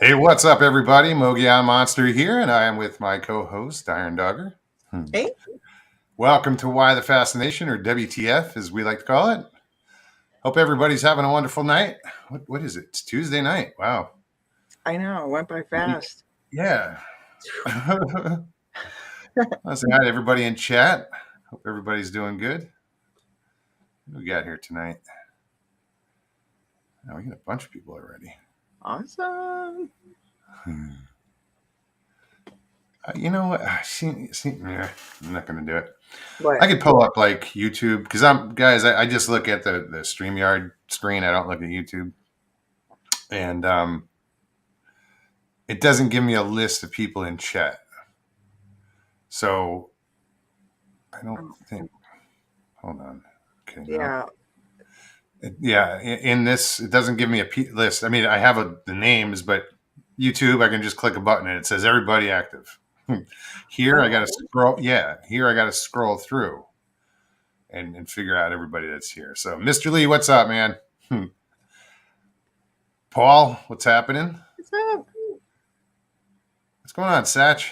Hey, what's up, everybody? Mogion Monster here, and I am with my co-host, Iron Dogger. Hey. Welcome to Why the Fascination, or WTF, as we like to call it. Hope everybody's having a wonderful night. What is it? It's Tuesday night. Wow. I know, it went by fast. Yeah. Let's say hi to everybody in chat. Hope everybody's doing good. What do we got here tonight? Oh, we got a bunch of people already. Awesome. You know what? Yeah, I'm not going to do it. What? I could pull up like YouTube because I just look at the StreamYard screen. I don't look at YouTube, and it doesn't give me a list of people in chat. So I don't think. Hold on. Okay. Yeah. Yeah. In this, it doesn't give me a list. I mean, I have the names, but YouTube, I can just click a button and it says everybody active. Here, I got to scroll. Yeah. Here, I got to scroll through and figure out everybody that's here. So, Mr. Lee, what's up, man? Paul, what's happening? What's up? What's going on, Satch?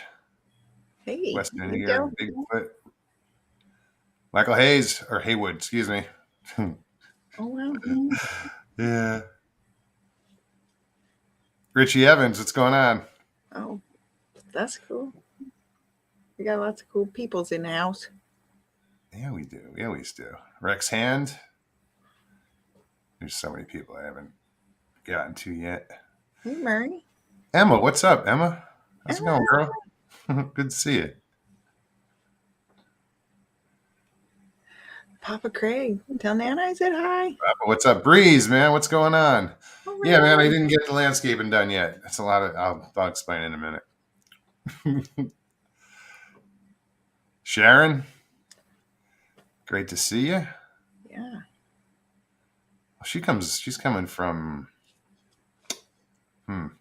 Hey. Weston here, Bigfoot. Michael Hayes, or Haywood, excuse me. Oh, wow. Yeah. Richie Evans, what's going on? Oh, that's cool. We got lots of cool peoples in the house. Yeah, we do. We always do. Rex Hand. There's so many people I haven't gotten to yet. Hey, Murray. Emma, what's up, Emma? How's it going, girl? Good to see you. Papa Craig, tell Nana I said hi. Papa, what's up, Breeze, man? What's going on? Oh, yeah, man, I didn't get the landscaping done yet. That's a lot of. I'll explain in a minute. Sharon, great to see you. Yeah. She's coming from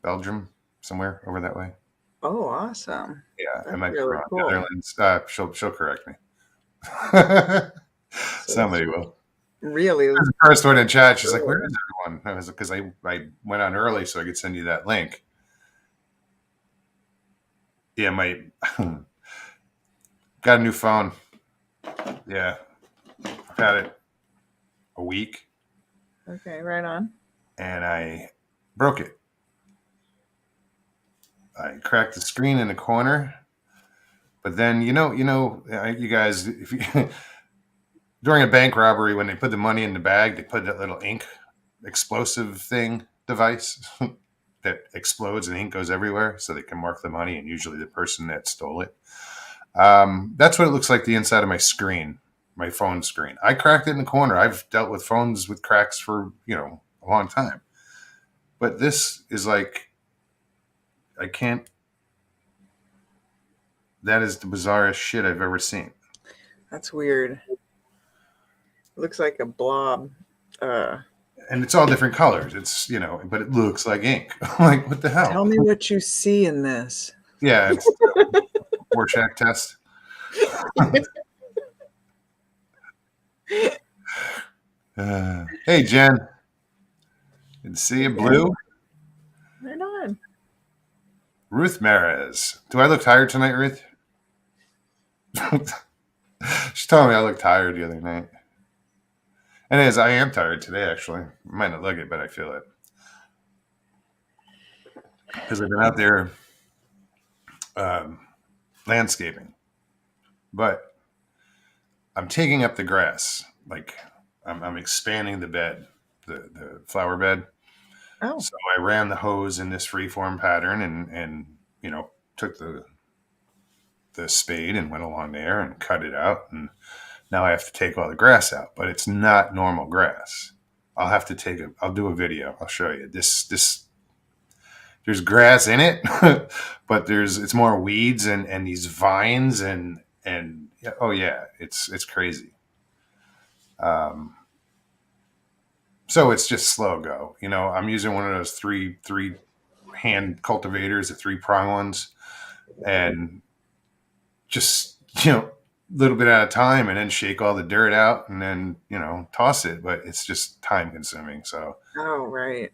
Belgium, somewhere over that way. Oh, awesome. Yeah, That's I might be really wrong. cool. Netherlands. She'll correct me. Somebody will. Really? The first one in chat, she's like, "Where is everyone?" I was because I went on early so I could send you that link. Yeah, got a new phone. Yeah, I've had it a week. Okay, right on. And I broke it. I cracked the screen in the corner. But then you guys, if you during a bank robbery, when they put the money in the bag, they put that little ink explosive thing device that explodes and ink goes everywhere, so they can mark the money and usually the person that stole it. That's what it looks like the inside of my screen, my phone screen. I cracked it in the corner. I've dealt with phones with cracks for a long time, but this is like I can't. That is the bizarrest shit I've ever seen. That's weird. Looks like a blob. And it's all different colors. It's but it looks like ink. Like, what the hell? Tell me what you see in this. Yeah, it's Rorschach test. Hey, Jen. Good to see you, Blue. Right on. Ruth Mares. Do I look tired tonight, Ruth? She told me I looked tired the other night. And I am tired today, actually. I might not look it, but I feel it. Because I've been out there landscaping. But I'm taking up the grass. Like, I'm expanding the bed, the flower bed. Oh. So I ran the hose in this freeform pattern and took the spade and went along there and cut it out. And now I have to take all the grass out, but it's not normal grass. I'll have to I'll do a video. I'll show you this. There's grass in it, but it's more weeds and these vines and oh yeah, it's crazy. So it's just slow go. I'm using one of those three hand cultivators, the 3-prong ones, and just little bit at a time, and then shake all the dirt out, and then toss it. But it's just time consuming. So oh, right.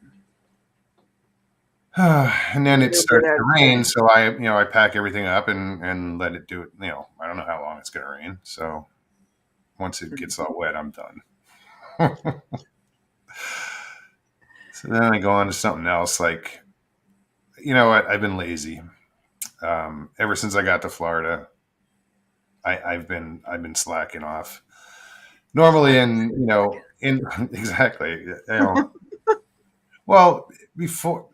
And then it You'll get starts out to rain, so I pack everything up and let it do it. I don't know how long it's going to rain. So once it gets all wet, I'm done. So then I go on to something else. Like, you know what? I've been lazy. Ever since I got to Florida, I've been slacking off. Normally, in exactly, well, before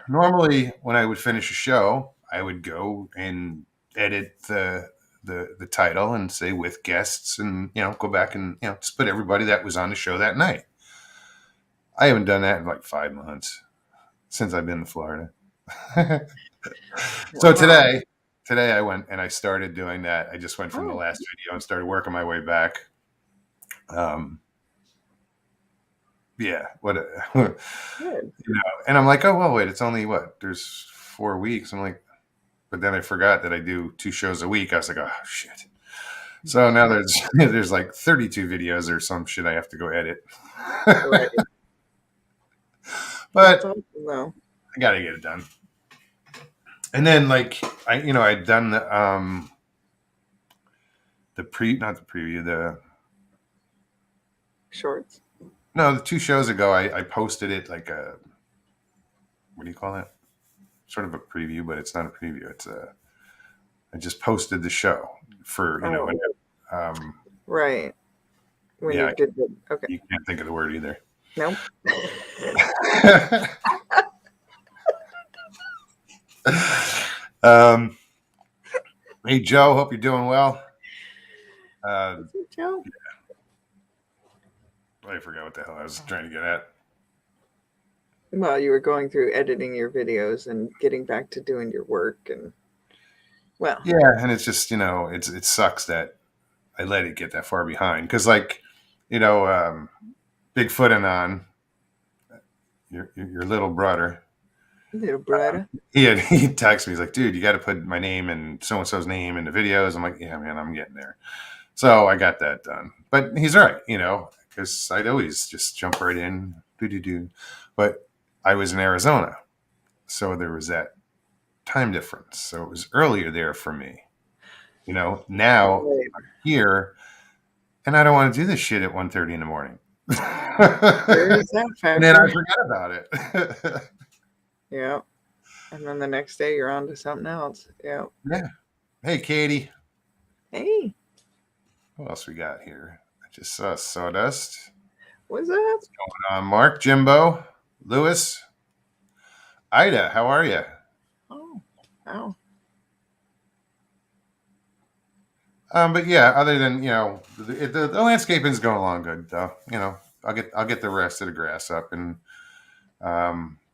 normally when I would finish a show, I would go and edit the title and say with guests, and go back and just put everybody that was on the show that night. I haven't done that in like 5 months since I've been to Florida. So Wow. today I went and I started doing that. I just went from the Oh, last video and started working my way back. Um, yeah, what, good. and I'm like, oh well, wait, it's only what? There's 4 weeks. I'm like, but then I forgot that I do 2 shows a week. I was like, oh shit. So now there's like 32 videos or some shit I have to go edit. Right. That's But awesome, though. I gotta get it done. And then like I'd done not the preview, Shorts. the 2 shows ago I posted it like a, what do you call it? Sort of a preview, but it's not a preview. I just posted the show for Oh, um right. When yeah, you did the okay. you can't think of the word either. Nope. um, hey Joe, hope you're doing well. Is it Joe? I forgot what the hell I was trying to get at. Well, you were going through editing your videos and getting back to doing your work, and well, Yeah, and it's just it sucks that I let it get that far behind because like Bigfoot and on your little brother. little brother. He texted me. He's like, dude, you got to put my name and so and so's name in the videos. I'm like, yeah, man, I'm getting there. So I got that done. But he's right, because I'd always just jump right in, do. But I was in Arizona, so there was that time difference. So it was earlier there for me. Now Right. I'm here, and I don't want to do this shit at 1:30 in the morning. There is that And then I factor. forgot about it. Yeah. And then the next day you're on to something else. Yeah. Yeah. Hey, Katie. Hey, Who else we got here? I just saw Sawdust. what's that? Mark, Jimbo, Lewis, Ida. How are you? Oh, wow. But yeah, other than the landscaping's going along good though. I'll get the rest of the grass up and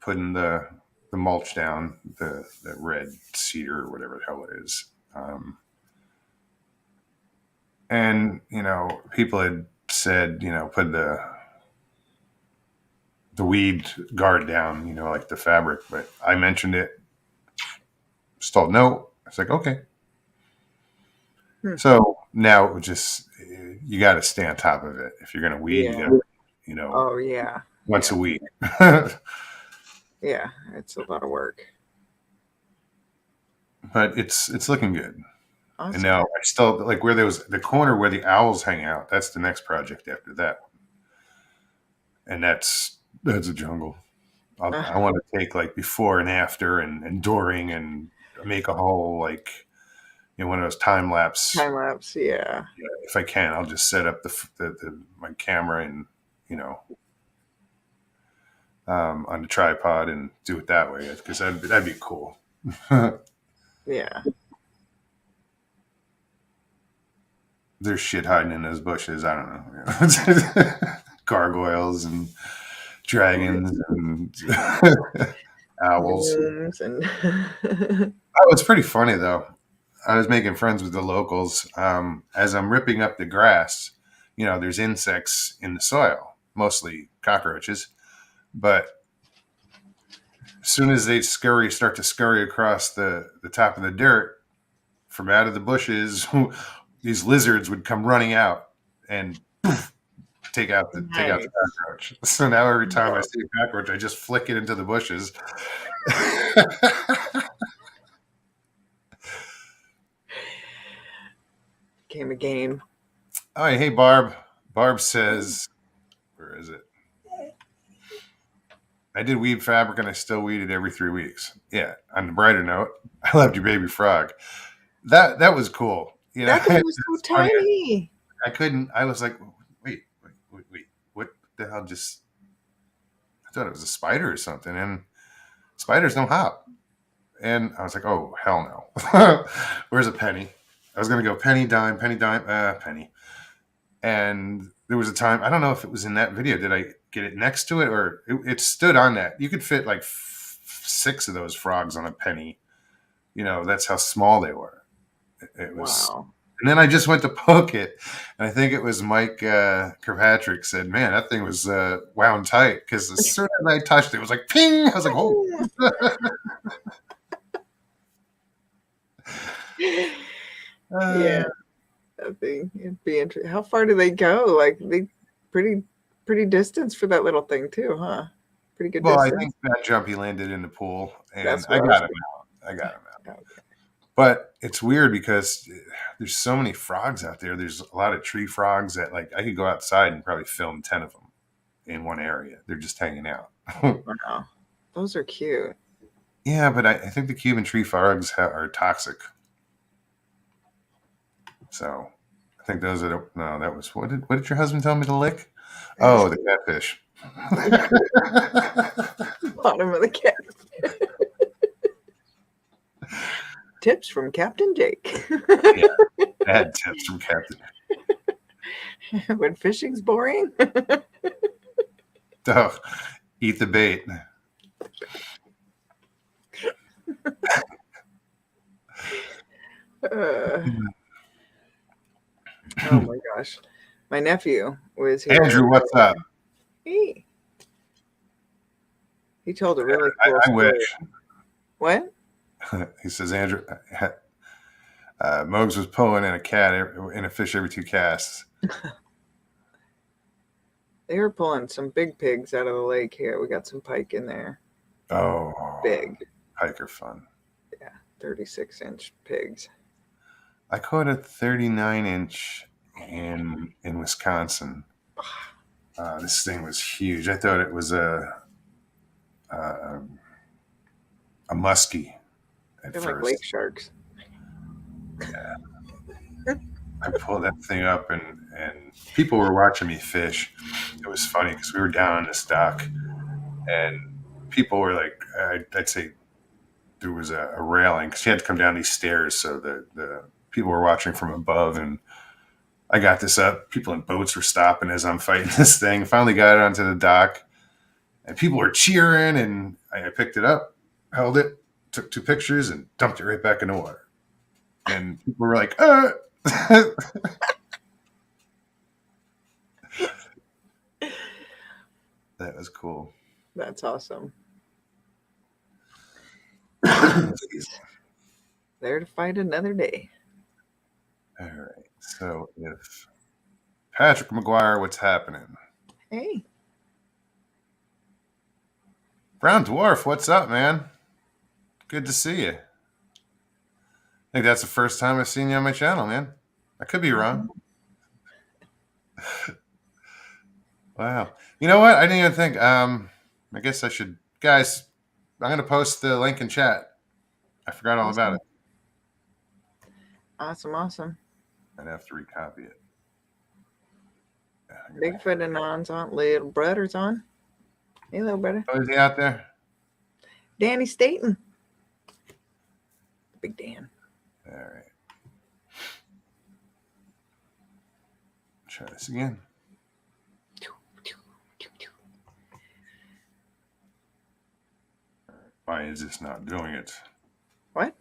putting the mulch down, the red cedar or whatever the hell it is. And people had said put the weed guard down, like the fabric, but I mentioned it. Just told no. It's like okay. So now it would just you got to stay on top of it. If you're going to weed, Yeah. you got to, Oh, yeah. once Yeah. a week. Yeah. It's a lot of work. But it's looking good. Awesome. And now I still like where there was the corner where the owls hang out. That's the next project after that one, and that's a jungle. I want to take like before and after and during and make a whole like one of those time lapse. Time lapse. Yeah. If I can, I'll just set up my camera and on the tripod and do it that way because that'd be cool. Yeah. There's shit hiding in those bushes. I don't know. Gargoyles and dragons and owls. And Oh, it's pretty funny though. I was making friends with the locals. As I'm ripping up the grass, there's insects in the soil, mostly cockroaches. But as soon as they start to scurry across the top of the dirt from out of the bushes, these lizards would come running out and poof, take out the nice. cockroach. So now every time I see a cockroach, I just flick it into the bushes, Became a game. Oh, hey, Barb. Barb says, where is it? I did weed fabric and I still weed it every 3 weeks. Yeah. On the brighter note, I loved your baby frog. That was cool. You know, That thing was so it's funny. tiny. I couldn't. I was like, wait. What the hell? Just I thought it was a spider or something, and spiders don't hop. And I was like, oh hell no. Where's a penny? I was gonna go penny dime, penny. And there was a time, I don't know if it was in that video. Did I get it next to it, or it stood on that? You could fit like 6 of those frogs on a penny. You know, that's how small they were. It was. Wow. And then I just went to poke it, and I think it was Mike Kirkpatrick said, "Man, that thing was wound tight." Because as soon as I touched it, it was like ping. I was like, "Oh." Yeah, that thing. It'd be interesting. How far do they go? Like they pretty distance for that little thing too, huh? Pretty good Well, I distance. think that jump he landed in the pool, and That's I what I was got him out. I got him out. thinking. But it's weird because there's so many frogs out there. There's a lot of tree frogs that like I could go outside and probably film 10 of them in one area. They're just hanging out. Wow. Those are cute. Yeah, but I think the Cuban tree frogs are toxic. So I think those are no. That was what did your husband tell me to lick? Oh, the catfish. Bottom of the cat. Tips from Captain Jake. Yeah, bad tips from Captain. When fishing's boring. Oh, eat the bait. Oh my gosh. My nephew was here. Andrew, what's up? He told a really cool I story. wish. What? He says, Andrew, Mogs was pulling in a fish every 2 casts. They were pulling some big pigs out of the lake here. We got some pike in there. Oh, Big. pike are fun. Yeah, 36-inch pigs. I caught a 39-inch in Wisconsin. This thing was huge. I thought it was a muskie at They're first. like lake sharks. Yeah. I pulled that thing up, and people were watching me fish. It was funny because we were down on this dock, and people were like, I'd say there was a railing because you had to come down these stairs, so the people were watching from above, and I got this up. People in boats were stopping as I'm fighting this thing. Finally got it onto the dock, and people were cheering, and I picked it up, held it, took 2 pictures, and dumped it right back in the water. And people were like, That was cool. That's awesome. There to fight another day. All right. So if Patrick McGuire, what's happening? Hey. Brown Dwarf, what's up, man? Good to see you. I think that's the first time I've seen you on my channel, man. I could be wrong. Wow. You know what? I didn't even think. I guess I should. Guys, I'm going to post the link in chat. I forgot all about it. Awesome. I'd have to recopy it. Bigfoot and On's on. Little brother's on. Hey, little brother. Oh, is he out there? Danny Staten. Big Dan. All right. Try this again. Why is this not doing it? What?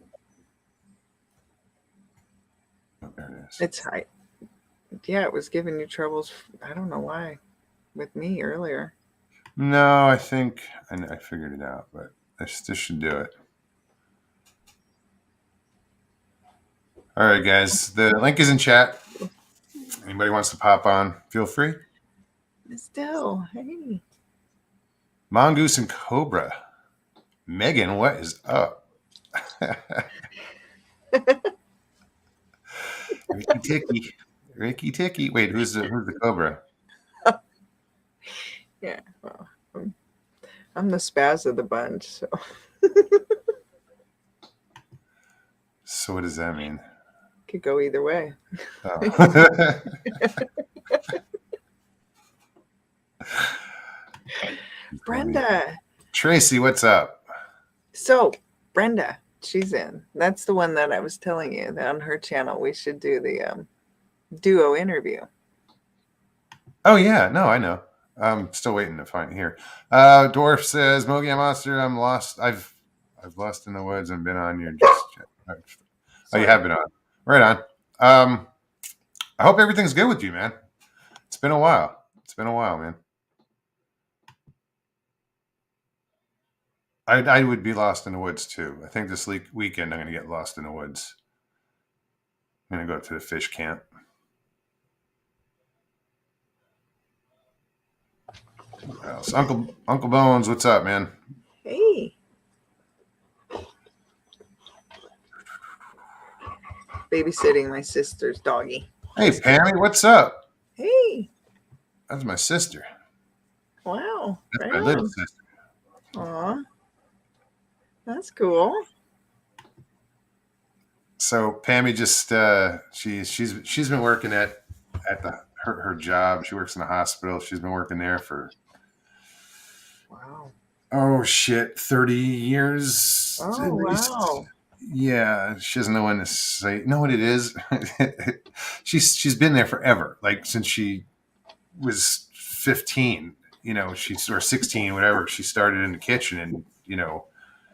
Oh, there it is. It's high. Yeah, it was giving you troubles. I don't know why. With me earlier. No, I think I figured it out, but this should do it. All right, guys. The link is in chat. Anybody wants to pop on, feel free. Still, hey. Mongoose and Cobra. Megan, what is up? Ricky Ticky. Ricky Ticky. Wait, who's the Cobra? Yeah, well, I'm the spaz of the bunch, so. So what does that mean? Could go either way. Oh. Brenda. Tracy, what's up? So, Brenda, she's in. That's the one that I was telling you that on her channel we should do the duo interview. Oh yeah, no, I know. I'm still waiting to find here. Dwarf says, Mogi Monster, I'm lost. I've lost in the woods and been on your Oh, you have been on. Right on. I hope everything's good with you, man. It's been a while. It's been a while, man. I would be lost in the woods too. I think this weekend I'm going to get lost in the woods. I'm going to go up to the fish camp. What else? Uncle Bones, what's up, man? Hey. Babysitting my sister's doggy. Hey, Pammy, what's up? Hey. That's my sister. Wow. That's Right my little on. sister. Aw. That's cool. So Pammy just she's been working at her job. She works in a hospital. She's been working there for Wow. 30 years. Oh, at least. wow. Yeah, she doesn't know when to say. You know what it is? she's been there forever, like since she was 15. You know, or 16, whatever. She started in the kitchen, and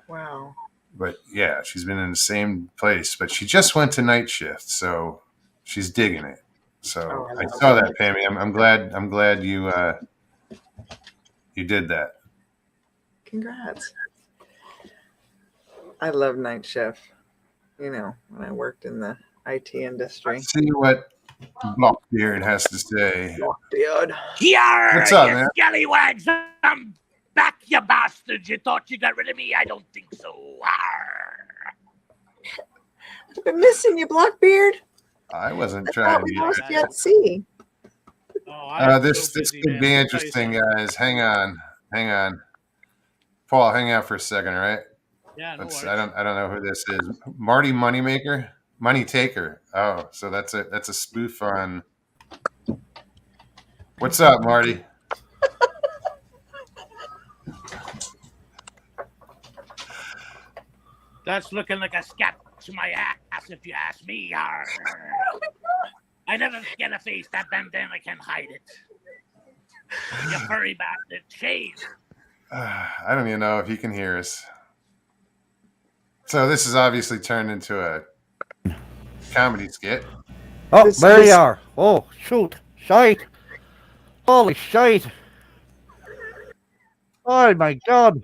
Wow. But yeah, she's been in the same place. But she just went to night shift, so she's digging it. So I saw that, Pammy. I'm glad you did that. Congrats. I love night shift. When I worked in the IT industry. Let's see what Blockbeard has to say. Blockbeard. Yarr, What's up, you man? scallywags! I'm back, you bastards! You thought you got rid of me? I don't think so. Arr. I've been missing you, Blockbeard. I wasn't I trying thought to we get lost you at sea. this could be interesting, guys. Hang on. Paul, hang out for a second, all right? Yeah, no worries. I don't know who this is. Marty Moneymaker? Money Taker. Oh, so that's a spoof on. What's up, Marty? That's looking like a scat to my ass, if you ask me. Arr. I never get a face. That bandana can hide it. You furry bastard. Shave. I don't even know if he can hear us. So this is obviously turned into a comedy skit. Oh, there you are. Oh, shoot. Shite. Holy shite. Oh, my God.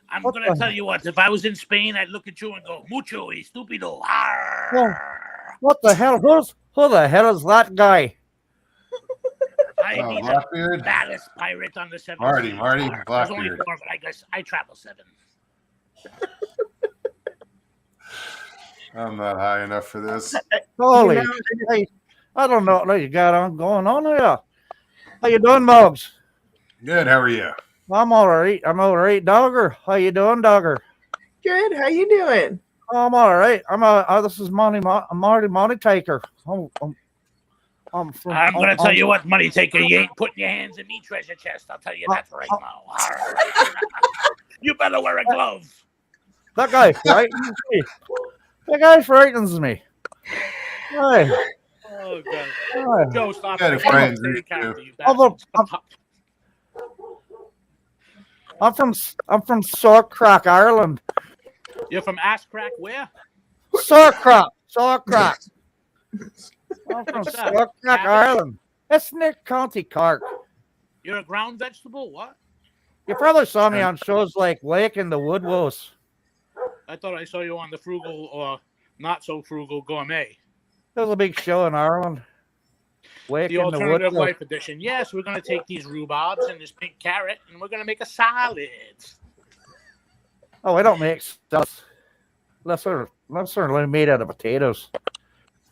I'm going to tell you what. If I was in Spain, I'd look at you and go, mucho estúpido. Arr. What the hell? Who the hell is that guy? I need the Blackbeard? baddest pirate on the 7th. Marty, There's only Blackbeard. 4, but I guess I travel 7. I'm not high enough for this. Holy shit. I don't know what you got going on here. How you doing, Mobs? Good. How are you? I'm all right. Dogger. How you doing, Dogger? Good. How you doing? I'm all right. This is Marty Money Taker. I'm going to tell you what, Money Taker, you ain't putting your hands in me treasure chest. I'll tell you that right now. You better wear a glove. That guy frightens me. That guy frightens me. Hey. Oh, God. Joe, stop. I'm from Sorcrock, Ireland. You're from Ashcrack, where? Sorcrock. I'm from Sorcrock, Ireland. That's near County Cork. You're a ground vegetable? What? You probably saw me on shows like Lake and the Woodwose. I thought I saw you on the Frugal or Not So Frugal Gourmet. There's a big show in Ireland. Lake The Alternative Life Edition. Yes, we're going to take these rhubarbs and this pink carrot, and we're going to make a salad. Oh, we don't make stuff. Unless they're made out of potatoes.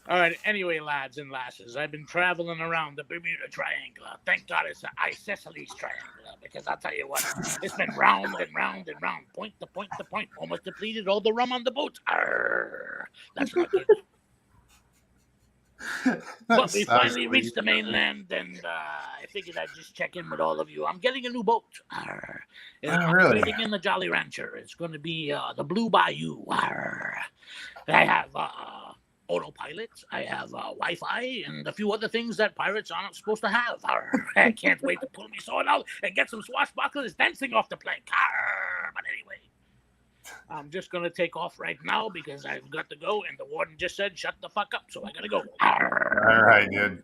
All right. Anyway, lads and lasses, I've been traveling around the Bermuda Triangle. Thank God it's the Isosceles Triangle, because I'll tell you what, it's been round and round and round, point to point to point, almost depleted all the rum on the boat. Arr, that's not good. But we finally reached the mainland, and I figured I'd just check in with all of you. I'm getting a new boat. Arr. I'm really? trading in the Jolly Rancher. It's going to be the Blue Bayou. Arr. I have autopilot. I have Wi-Fi and a few other things that pirates aren't supposed to have. Arr. I can't wait to pull me sword out and get some swashbucklers dancing off the plank. Arr. But anyway, I'm just going to take off right now because I've got to go, and the warden just said, shut the fuck up, so I got to go. Arr. All right, dude.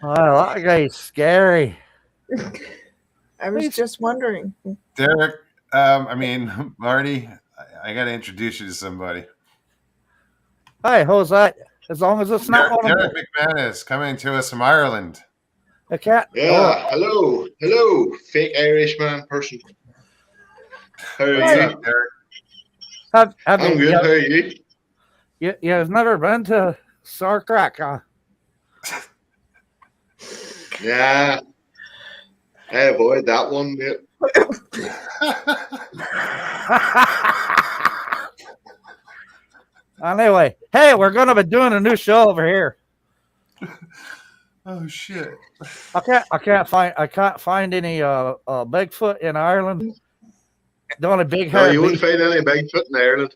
Well, that guy's scary. I was just wondering. Derek, Marty, I got to introduce you to somebody. Hey, who's that? As long as it's not one of Derek McManus, coming to us from Ireland. the cat. Yeah, hello, fake Irishman person. How are What's you? up, Derek? Have I'm good. How are you? You've never been to Sarcrack, huh? Yeah, I avoid that one, mate. Anyway, hey, we're gonna be doing a new show over here. Oh shit! I can't find any Bigfoot in Ireland. The only big No, hairy you won't beast, find any Bigfoot in Ireland.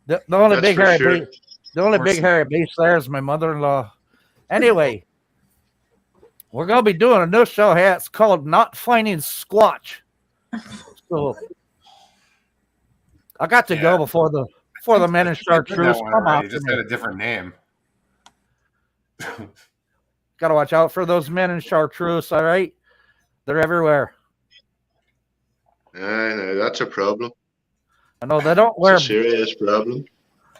the only That's big for hairy sure. beast, the only big hairy beast there is my mother-in-law. Anyway, we're gonna be doing a new show here. It's called Not Finding Squatch. So I got to go before the men in chartreuse come out. You just got a different name. Gotta watch out for those men in chartreuse. All right, they're everywhere. I know that's a problem. I know they don't wear It's a serious problem.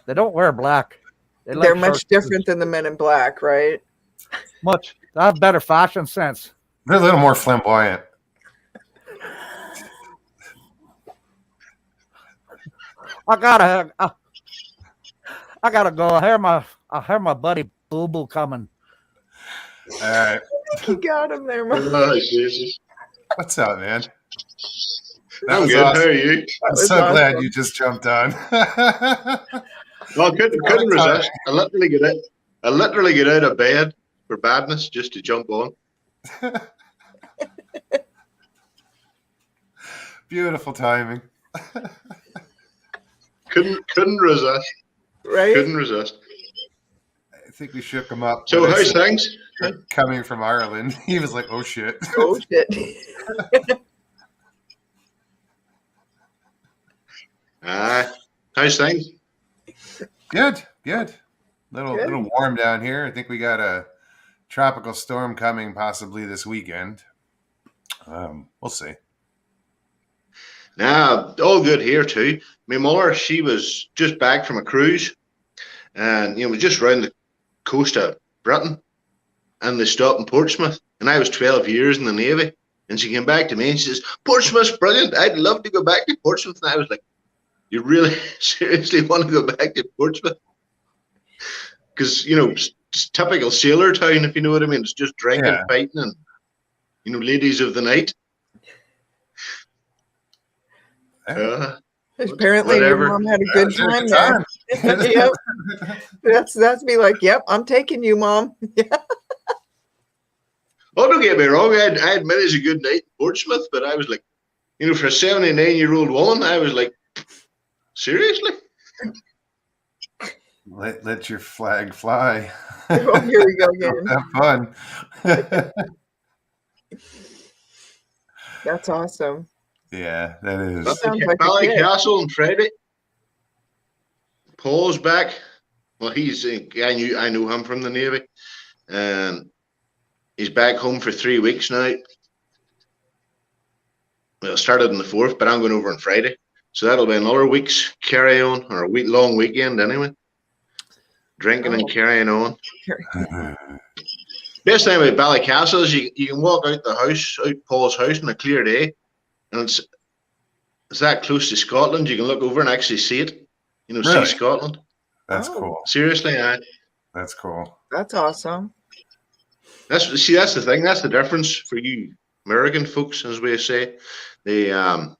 they don't wear black. They They're like much chartreuse. different than the men in black, right? Much. They have better fashion sense. They're a little more flamboyant. I gotta go. I hear my buddy Boo Boo coming. All right. You got him there, man. Oh, Jesus. What's up, man? I'm was good. awesome. How are you? I'm was so glad awesome. you just jumped on. Well, I couldn't resist. I literally get out of bed for badness just to jump on. Beautiful timing. Couldn't resist. Right? Couldn't resist. I think we shook him up. So when I how's said things? coming from Ireland? He was like, "Oh shit." Oh, shit. How's things? Good. Good. Little warm down here. I think we got a tropical storm coming possibly this weekend. We'll see. Nah, all good here too. My mother, she was just back from a cruise, and was just round the coast of Britain, and they stopped in Portsmouth. And I was 12 years in the Navy, and she came back to me and she says, "Portsmouth's brilliant. I'd love to go back to Portsmouth." And I was like, "You really seriously want to go back to Portsmouth?" Because it's typical sailor town, if you know what I mean. It's just drinking, fighting, and ladies of the night. Apparently, whatever. your mom had a good Yeah, time good there. Yep. That's me like, yep, I'm taking you, mom. Yeah. Oh, don't get me wrong. I had many a good night in Portsmouth, but I was like, for a 79-year-old woman, I was like, seriously? Let your flag fly. Oh, here we go again. Have fun. That's awesome. Yeah, that is. Sounds like a Valley kid. Castle on Friday. Paul's back. Well, I know him from the Navy, and he's back home for 3 weeks now. Well, it started on the 4th, but I'm going over on Friday, so that'll be another week's carry on, or a long weekend anyway. Drinking and carrying on. Best thing about Ballycastle is you can walk out the house, out Paul's house on a clear day, and it's that close to Scotland. You can look over and actually see it. You know, Really? see Scotland. That's Oh. cool. Seriously, That's cool. That's awesome. that's the thing. That's the difference for you American folks, as we say. They, you know,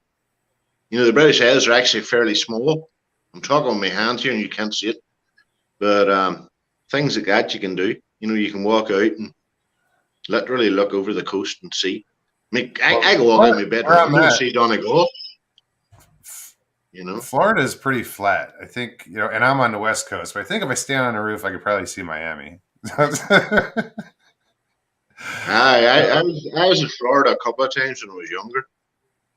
the British Isles are actually fairly small. I'm talking with my hands here, and you can't see it. But things like that you can do. You know, you can walk out and literally look over the coast and see. I mean, I can walk out my bedroom window and see Donegal. You know, Florida is pretty flat. I think, you know, and I'm on the West Coast, but I think if I stand on a roof, I could probably see Miami. I was in Florida a couple of times when I was younger.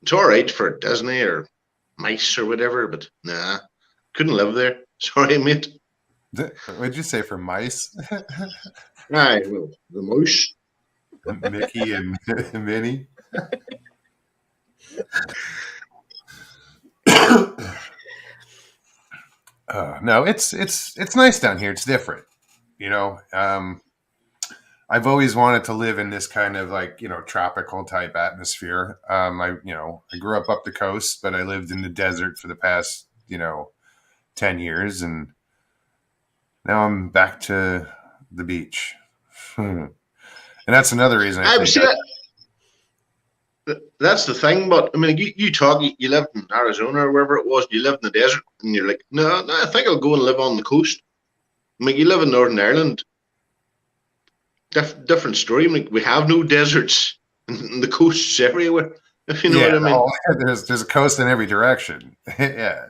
It's all right for Disney or mice or whatever, but nah, couldn't live there. Sorry, mate. What'd you say for mice? Aye, well, the mouse. Mickey and Minnie. No, it's nice down here. It's different, you know. I've always wanted to live in this kind of like, you know, tropical type atmosphere. I grew up the coast, but I lived in the desert for the past, you know, 10 years, and now I'm back to the beach. And that's another reason I think that's the thing. But I mean, you lived in Arizona or wherever it was. You lived in the desert, and you're like, no, I think I'll go and live on the coast. I mean, you live in Northern Ireland. Different story. I mean, we have no deserts, and the coasts everywhere. If you know what I mean. No, there's a coast in every direction. Yeah.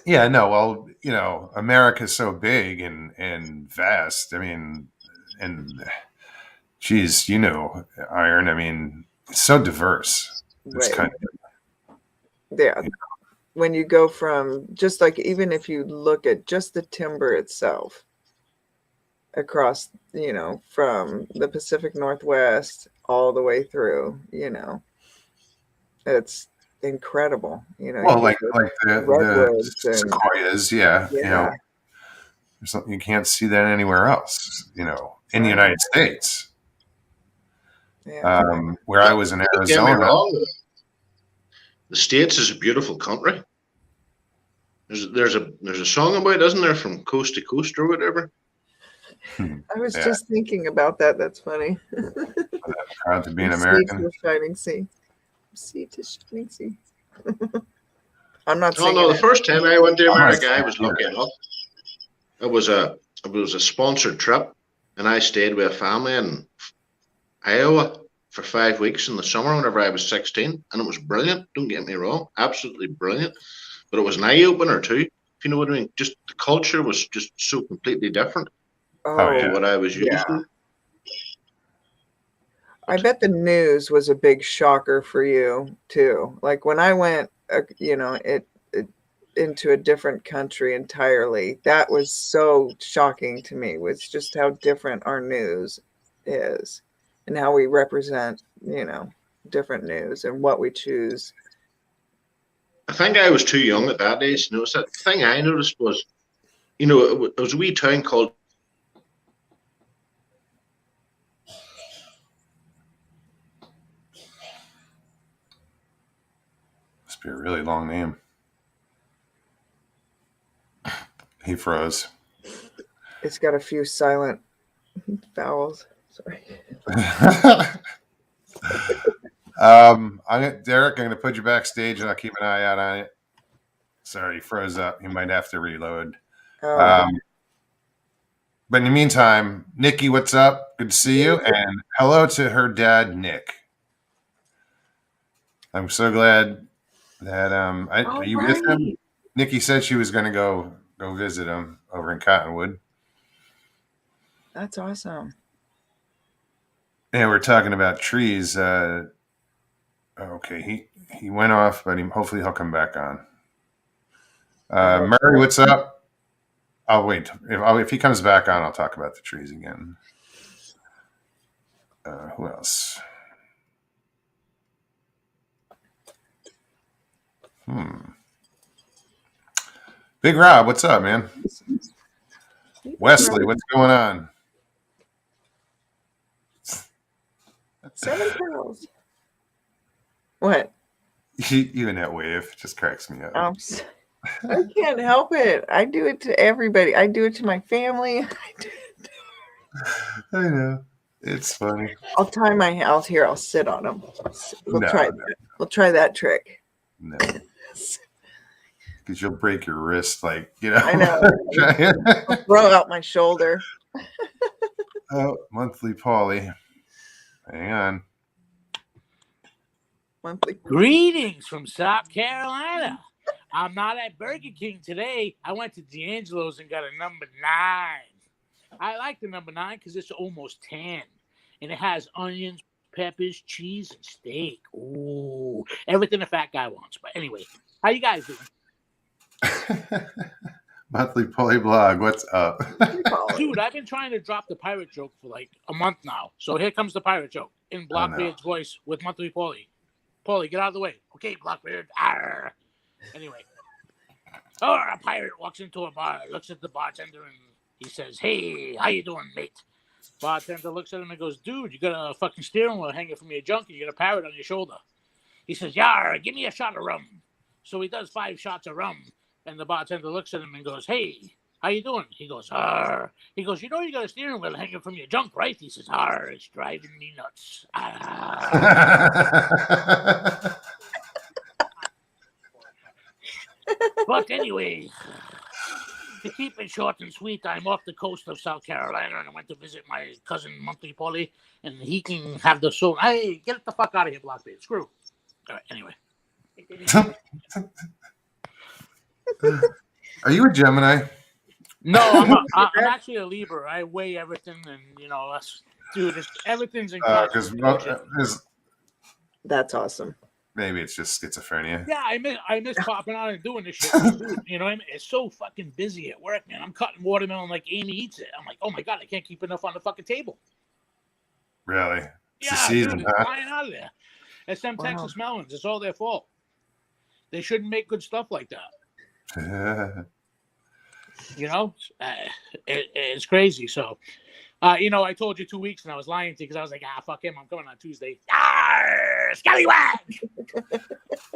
Yeah, no, well, you know, America's so big and vast. I mean, and geez, you know, Iron, I mean, it's so diverse. It's Right. kind of, Yeah. When you go from just like, even if you look at just the timber itself across, you know, from the Pacific Northwest all the way through, you know, it's incredible. You know, well, you like get the redwoods and sequoias, yeah, you know, yeah, there's something you can't see that anywhere else, you know, in the United States. yeah. Where I was in Don't get me Arizona. wrong. The States is a beautiful country. There's a song about it, isn't there, from coast to coast or whatever? I was Yeah. just thinking about that. That's funny. Proud to be an From American. Sea to shining sea. Sea to shining sea. I'm not Oh singing no! The it. first time I went to I'm not America, I saying was either. lucky enough. It was a sponsored trip, and I stayed with a family in Iowa for 5 weeks in the summer whenever I was 16, and it was brilliant. Don't get me wrong, absolutely brilliant. But it was an eye opener too, if you know what I mean. Just the culture was just so completely different Oh, yeah. to what I was used to. I bet the news was a big shocker for you too. Like when I went, you know, it into a different country entirely. That was so shocking to me. Was just how different our news is, and how we represent, you know, different news and what we choose. I think I was too young at that age to notice that. The thing I noticed was, you know, it was a wee town called. Must be a really long name. He froze. It's got a few silent vowels. Sorry. Derek, I'm going to put you backstage and I'll keep an eye out on it. Sorry, he froze up. You might have to reload. Oh, But in the meantime, Nikki, what's up? Good to see you. And hello to her dad, Nick. I'm so glad that are you with him? Nikki said she was going to go visit him over in Cottonwood. that's awesome. Yeah, we're talking about trees. Okay, he went off, but hopefully he'll come back on. Murray, what's up? I'll wait. If he comes back on, I'll talk about the trees again. Who else? Big Rob, what's up, man? Wesley, what's going on? 7 pearls. What? You and that wave just cracks me up. I can't help it. I do it to everybody. I do it to my family. I know. It's funny. I'll tie my house here. I'll sit on them. We'll No, try. no. We'll try that trick. No. Because you'll break your wrist, like, you know. I know. I'll throw out my shoulder. Oh, monthly Paulie. Hang on. Monthly. Greetings from South Carolina. I'm not at Burger King today. I went to D'Angelo's and got a number 9. I like the number 9 because it's almost 10. And it has onions, peppers, cheese, and steak. Ooh, everything a fat guy wants. But anyway, how you guys doing? Monthly Paulie blog. What's up? Dude, I've been trying to drop the pirate joke for like a month now. So here comes the pirate joke in Blockbeard's voice with Monthly Paulie. Paulie, get out of the way. Okay, Blockbeard. Arr. Anyway. Oh, a pirate walks into a bar, looks at the bartender, and he says, "Hey, how you doing, mate?" Bartender looks at him and goes, "Dude, you got a fucking steering wheel hanging from your junk and you got a parrot on your shoulder." He says, "Yar, give me a shot of rum." So he does 5 shots of rum, and the bartender looks at him and goes, "Hey, how you doing?" He goes, "Arr." He goes, "You know you got a steering wheel hanging from your junk, right?" He says, "Arr, it's driving me nuts." But anyway, to keep it short and sweet, I'm off the coast of South Carolina and I went to visit my cousin Monthly Paulie, and he can have the soul. Hey, get the fuck out of here, Blockbeard. Screw. All right, anyway. Are you a Gemini? No, I'm actually a Libra. I weigh everything, and you know, everything's in Because That's awesome. maybe it's just schizophrenia. Yeah, I miss popping out and doing this shit. Dude, you know what I mean? It's so fucking busy at work, man. I'm cutting watermelon like Amy eats it. I'm like, oh my God, I can't keep enough on the fucking table. Really? It's the Yeah, season, dude, it's flying out of there. It's them Texas melons. It's all their fault. They shouldn't make good stuff like that. You know, it's crazy. So, you know, I told you 2 weeks and I was lying to you because I was like, fuck him. I'm coming on Tuesday. Scallywag!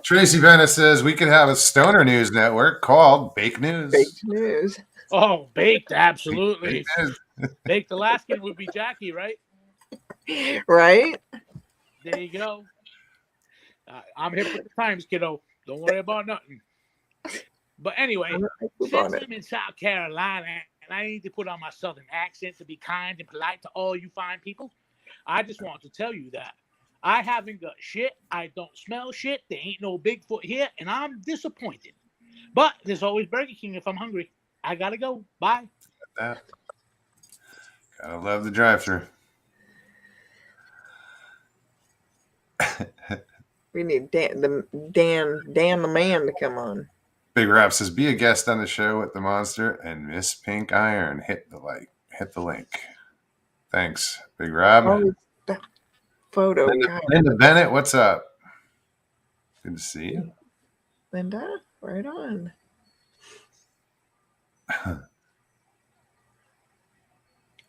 Tracy Bennett says we could have a stoner news network called Bake News. Fake news. Oh, baked, absolutely. Bake News. Baked Alaskan would be Jackie, right? Right? There you go. I'm here for the times, kiddo. Don't worry about nothing. But anyway, since I'm in South Carolina and I need to put on my southern accent to be kind and polite to all you fine people, I just want to tell you that I haven't got shit. I don't smell shit. There ain't no Bigfoot here, and I'm disappointed. But there's always Burger King if I'm hungry. I gotta go. Bye. Gotta love the drive-thru. We need Dan the man to come on. Big Rap says be a guest on the show with the monster and Miss Pink Iron. Hit the link. Thanks, Big Rob. Oh, that photo. Linda Bennett, what's up? Good to see you. Linda, right on.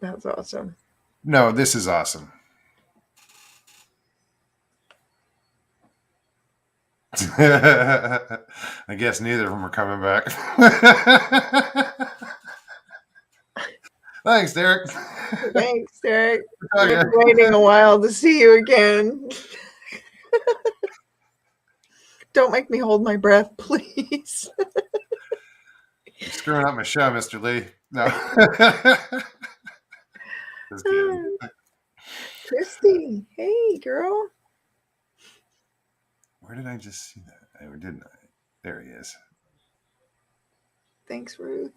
That's awesome. No, this is awesome. I guess neither of them are coming back. Thanks, Derek. Thanks, Derek. I've been waiting a while to see you again. Don't make me hold my breath, please. You're screwing up my show, Mr. Lee. No. Just kidding. Christy, hey, girl. Where did I just see that? Or didn't I? There he is. Thanks, Ruth.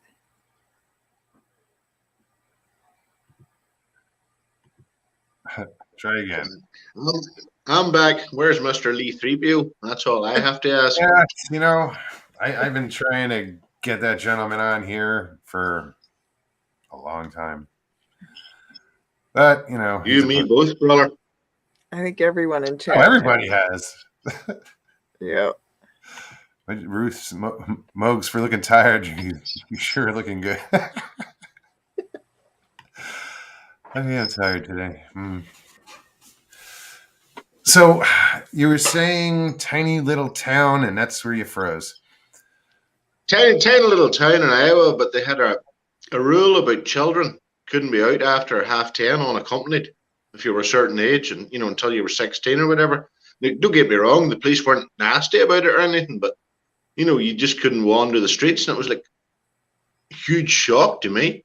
Try again. I'm back. Where's Mr. Lee Threepview? That's all I have to ask. Yeah, you know, I've been trying to get that gentleman on here for a long time. But, you know. You and me both, brother. I think everyone in chat. Oh, everybody has. Yep. Ruth Mogs for looking tired. You sure are looking good. I am tired today. So, You were saying tiny little town, and that's where you froze. Tiny little town in Iowa, but they had a rule about children couldn't be out after 10:30 unaccompanied if you were a certain age, and until you were 16 or whatever. Now, don't get me wrong, the police weren't nasty about it or anything, but you just couldn't wander the streets, and it was like a huge shock to me.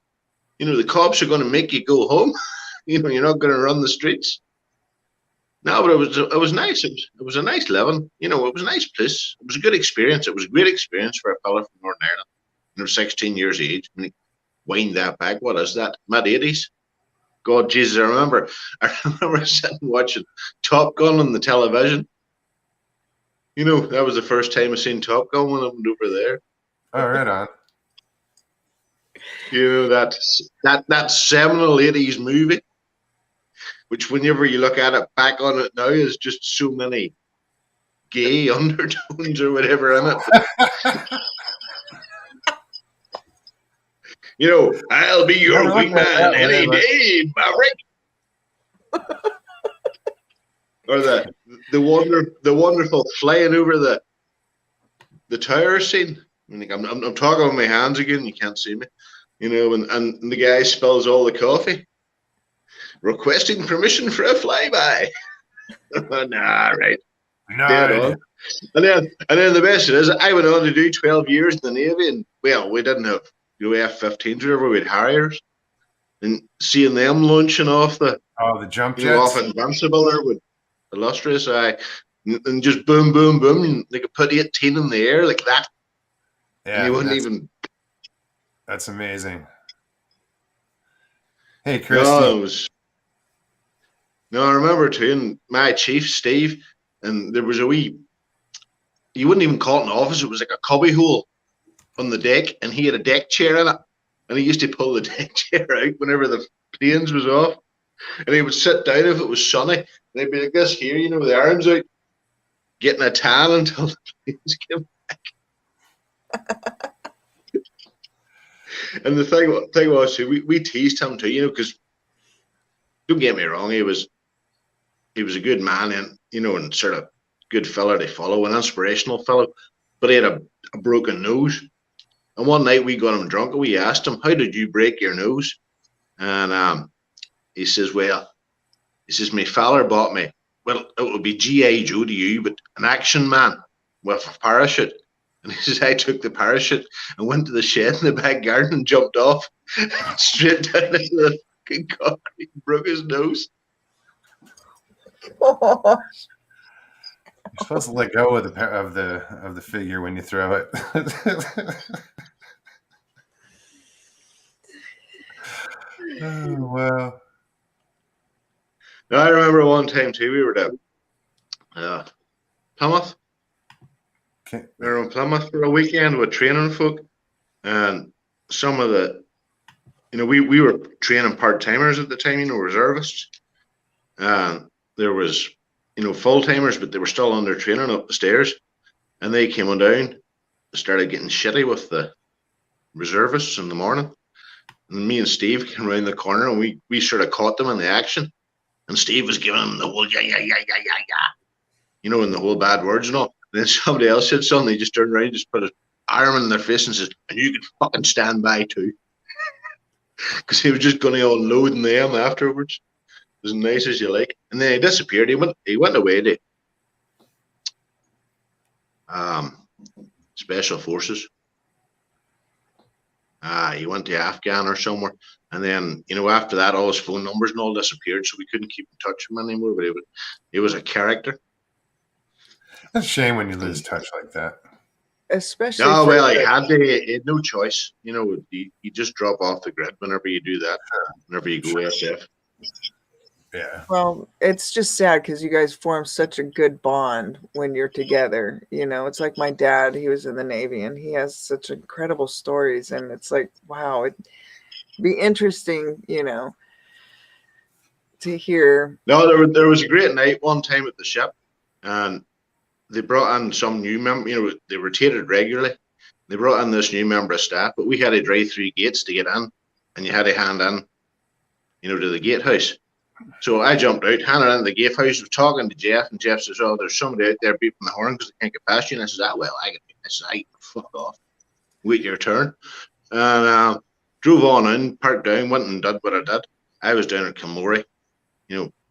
The cops are going to make you go home. You're not going to run the streets. No, but it was nice. It was a nice living. It was a nice place. It was a good experience. It was a great experience for a fella from Northern Ireland. 16 years of age. I mean, wind that back. What is that? Mid-80s. God, Jesus, I remember sitting watching Top Gun on the television. That was the first time I seen Top Gun when I went over there. Oh, right on. That seminal 80s movie, which whenever you look at it back on it now, is just so many gay undertones or whatever in it. I'll be your wingman any day, Maverick. Or the wonderful flying over the tower scene. I mean, I'm talking with my hands again. You can't see me. And the guy spills all the coffee. Requesting permission for a flyby. Nah, right. No. And then the best is, I went on to do 12 years in the Navy, and we didn't have F-15s or whatever. We had Harriers, and seeing them launching off the jump jets, off Invincible or with Illustrious, and just boom, boom, boom, and they could put 18 in the air like that. Yeah, and you wouldn't even. That's amazing. Hey, Christy. No, I remember too, and my chief, Steve, and there was a wee, you wouldn't even call it an office, it was like a cubby hole on the deck, and he had a deck chair in it, and he used to pull the deck chair out whenever the planes was off, and he would sit down if it was sunny, and he'd be like this here, with the arms out, getting a tan until the planes came back. And the thing was, we teased him too, because don't get me wrong, he was a good man, and sort of good fella to follow, an inspirational fellow, but he had a broken nose. And one night we got him drunk, and we asked him, "How did you break your nose?" And he says, "My father bought me, well, it would be G.I. Joe to you, but an action man with a parachute." And he says, "I took the parachute and went to the shed in the back garden and jumped off straight down into the fucking concrete and broke his nose." Gosh. You're supposed to let go of the figure when you throw it. Oh, wow. I remember one time too, we were at Plymouth. Okay. We were in Plymouth for a weekend with training folk, and some of the, we were training part-timers at the time, reservists, and there was, full-timers, but they were still under training up the stairs, and they came on down and started getting shitty with the reservists in the morning, and me and Steve came around the corner, and we sort of caught them in the action, and Steve was giving them the whole yeah, and the whole bad words and all. And then somebody else said something, he just turned around, just put his arm in their face and says, "And you can fucking stand by too." Because he was just going to unload on them afterwards. As nice as you like. And then he disappeared. He went away to Special Forces. He went to Afghan or somewhere. And then, after that, all his phone numbers and all disappeared, so we couldn't keep in touch with him anymore. But he was a character. It's a shame when you lose touch like that. Especially. No, well, he had no choice. You just drop off the grid whenever you do that. Whenever you go SF. Yeah. Well, it's just sad because you guys form such a good bond when you're together. It's like my dad, he was in the Navy, and he has such incredible stories, and it's like, wow, it'd be interesting, to hear. No, there was a great night one time at the ship, and they brought in some new member, they rotated regularly. They brought in this new member of staff, but we had to drive through gates to get in, and you had to hand in, to the gatehouse. So I jumped out, handed in the gate house, was talking to Jeff, and Jeff says, "Oh, there's somebody out there beeping the horn because they can't get past you." And I says, "Ah, well, I can." I says, "I fuck off, wait your turn." And drove on in, parked down, went and did what I did. I was down at Kilmorey,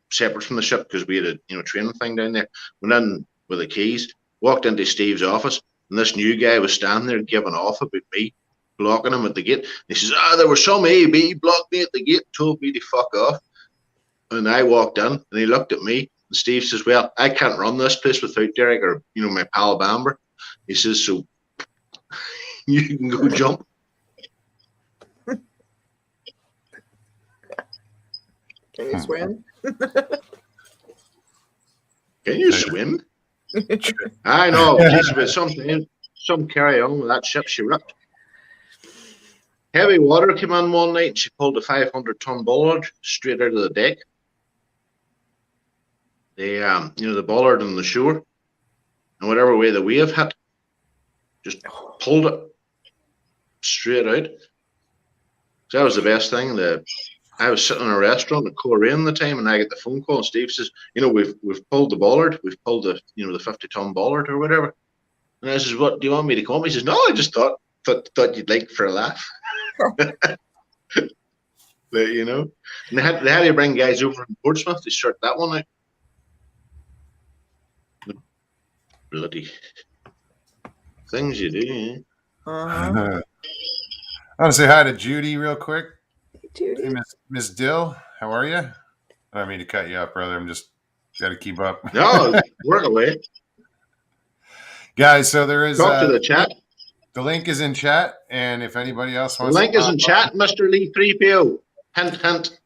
separate from the ship because we had a training thing down there. Went in with the keys, walked into Steve's office, and this new guy was standing there giving off about me blocking him at the gate. He says, there was some AB blocked me at the gate, told me to fuck off. And I walked in, and he looked at me, and Steve says, "Well, I can't run this place without Derek or my pal Bamber." He says, "So you can go jump." Can you swim? Can you swim? I know. Geez, but some carry on with that ship she ripped. Heavy water came in one night and she pulled a 500-ton bollard straight out of the deck. The bollard on the shore, and whatever way the wave hit, just pulled it straight out. So that was the best thing. I was sitting in a restaurant at Coleraine at the time, and I get the phone call, and Steve says, "We've pulled the bollard. We've pulled the 50-ton bollard or whatever." And I says, "What do you want me to come?" He says, "No, I just thought you'd like for a laugh." But, and they had to bring guys over from Portsmouth to sort that one out. Bloody things you do. Eh? Uh-huh. I want to say hi to Judy real quick. Judy. Hey, Miss Dill, how are you? I don't mean to cut you up, brother. I'm just got to keep up. No, work away. Guys, so there is Talk to the chat. The link is in chat, and if anybody else The wants link is in chat, Mr. Lee 3PO. Hint, hint.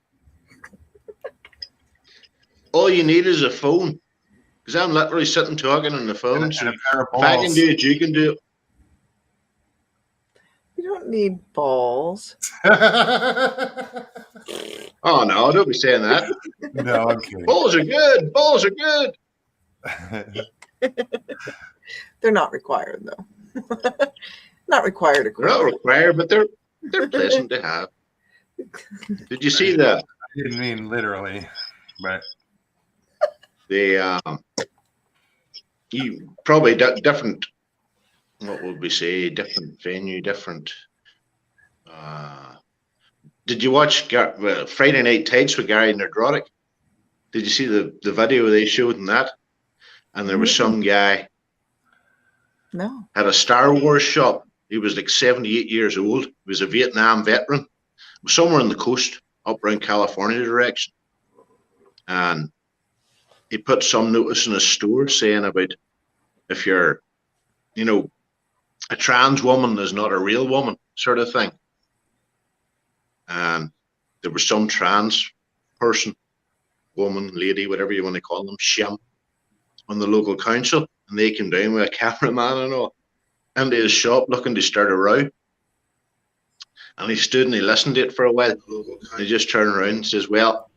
All you need is a phone. Because I'm literally sitting talking on the phone. and So a pair of if I can balls. do it, you can do it. You don't need balls. Oh, no, don't be saying that. No, I'm kidding. Balls are good. Balls are good. They're not required, though. Not required to They're not grow. required, but they're pleasant to have. Did you see that? I didn't mean literally, but You probably different. What would we say? Different venue, different. Did you watch Friday Night Tights with Gary Nerdrotic? Did you see the video they showed in that? And there was some guy No. had a Star Wars shop. He was like 78 years old. He was a Vietnam veteran. Somewhere on the coast, up around California direction. And he put some notice in his store saying about if you're, a trans woman is not a real woman, sort of thing. And there was some trans person, woman, lady, whatever you want to call them, shim, on the local council, and they came down with a cameraman and all into his shop looking to start a row. And he stood and he listened to it for a while. And he just turned around and says, "Well,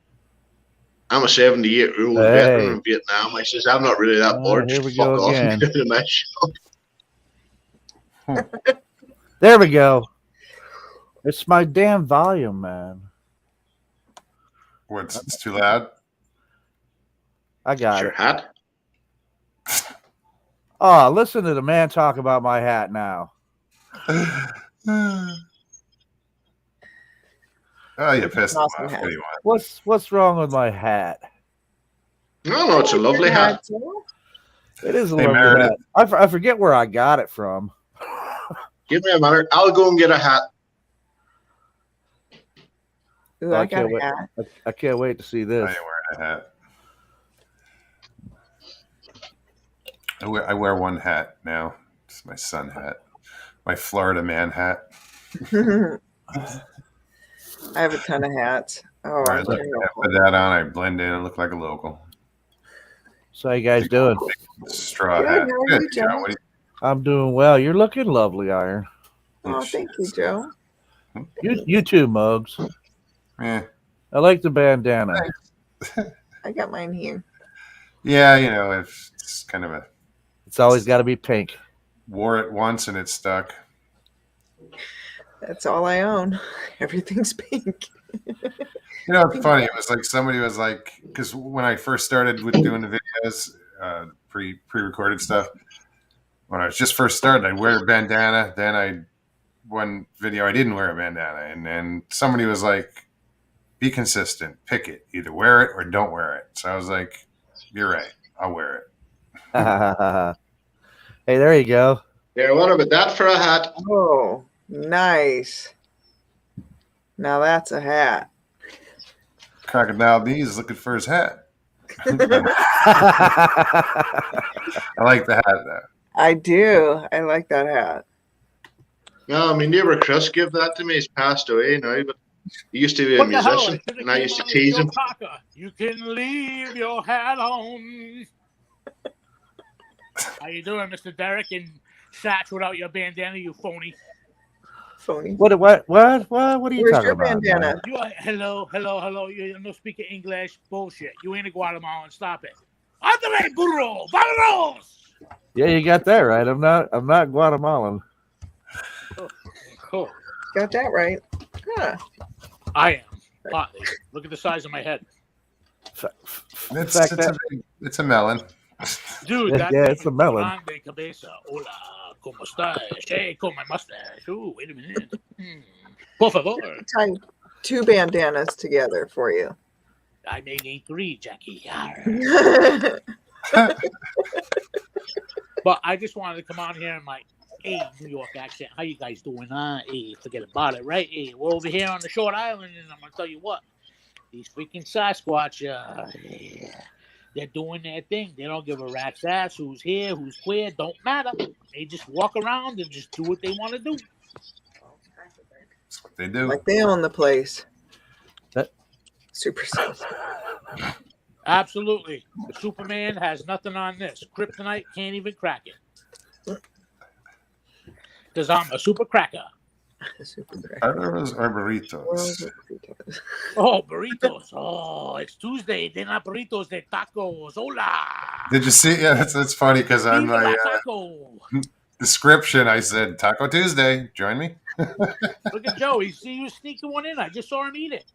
I'm a 78-year-old veteran in Vietnam." I says, "I'm not really that bored. Here Just we fuck go off again. and go to my shop." There we go. It's my damn volume, man. what's it's too loud? I got Your it. hat. Oh, listen to the man talk about my hat now. Oh, you pissed him Awesome off. hat. What do you want? What's wrong with my hat? No, it's a lovely hat. It is a Hey, lovely Meredith. hat. I forget where I got it from. Give me a minute. I'll go and get a hat. Ooh, I got a hat. I can't wait to see I this. ain't wearing a hat. I wear one hat now. It's my sun hat. My Florida man hat. I have a ton of hats. Oh, Where I I'm look, I terrible. put that on, I blend in and look like a local. So how you guys doing? Straw Good, hat. how are Good, you, Joe. Joe? What do I'm doing well. You're looking lovely, Iron. Oh, thank you, Joe. You too, Mugs. Yeah, I like the bandana. I got mine here. yeah. It's kind of a It's always got to be pink. wore it once and it stuck. That's all I own. Everything's pink. You know, it's funny. It was like somebody was like, because when I first started with doing the videos, pre-recorded stuff, when I was just first started, I'd wear a bandana. Then one video I didn't wear a bandana, and then somebody was like, "Be consistent. Pick it. Either wear it or don't wear it." So I was like, "You're right. I'll wear it." Hey, there you go. There, what about that for a hat? Oh, nice. Now that's a hat. Crocodile D is looking for his hat. I like the hat though. I do. I like that hat. No, my neighbour Chris gave that to me. He's passed away now, but he used to be a What the hell? musician, should've and I came used to out with tease Joe him. Cocker. You can leave your hat on. How you doing, Mr. Derek? And Satch without your bandana, you phony. Phony. What are you Where's talking your about? bandana? You are, hello. You no speak English. Bullshit. You ain't a Guatemalan. Stop it. Andre burro, vámonos. Yeah, you got that right. I'm not Guatemalan. Cool. Got that right. Huh. I am. Partly. Look at the size of my head. It's a melon. Dude, that Yeah, it's a melon. Grande cabeza. Hola, ¿cómo estás? Hey, con my mustache. Ooh, wait a minute. Por favor. Tie 2 bandanas together for you. I may need 3, Jackie. But I just wanted to come on here and my New York accent. How you guys doing? Hey, forget about it, right? Hey, we're over here on the short island, and I'm gonna tell you what, these freaking Sasquatch, they're doing their thing. They don't give a rat's ass who's here, who's queer. Don't matter. They just walk around and just do what they want to do. That's what they do. Like they own the place. That- Super sus. Absolutely. Superman has nothing on this. Kryptonite can't even crack it. Because I'm a super cracker. Super great. Burritos or burritos? Oh, burritos. Oh, it's Tuesday. They're not burritos, they're tacos. Hola. Did you see? Yeah, that's funny because on Viva la my taco. description I said Taco Tuesday. Join me. Look at Joe. He was sneaking one in. I just saw him eat it.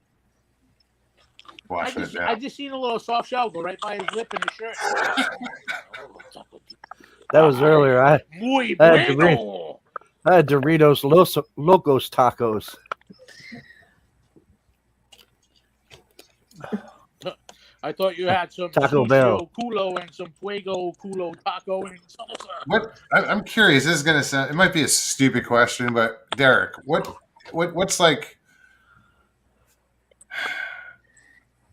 Washing it I down. just seen a little soft shell go right by his lip and his shirt. That was earlier. I Muy I had to bueno. had Doritos Locos Tacos. I thought you had some Taco Bell. culo and some fuego culo taco and salsa. What? I'm curious. This is gonna sound. It might be a stupid question, but Derek, what's like?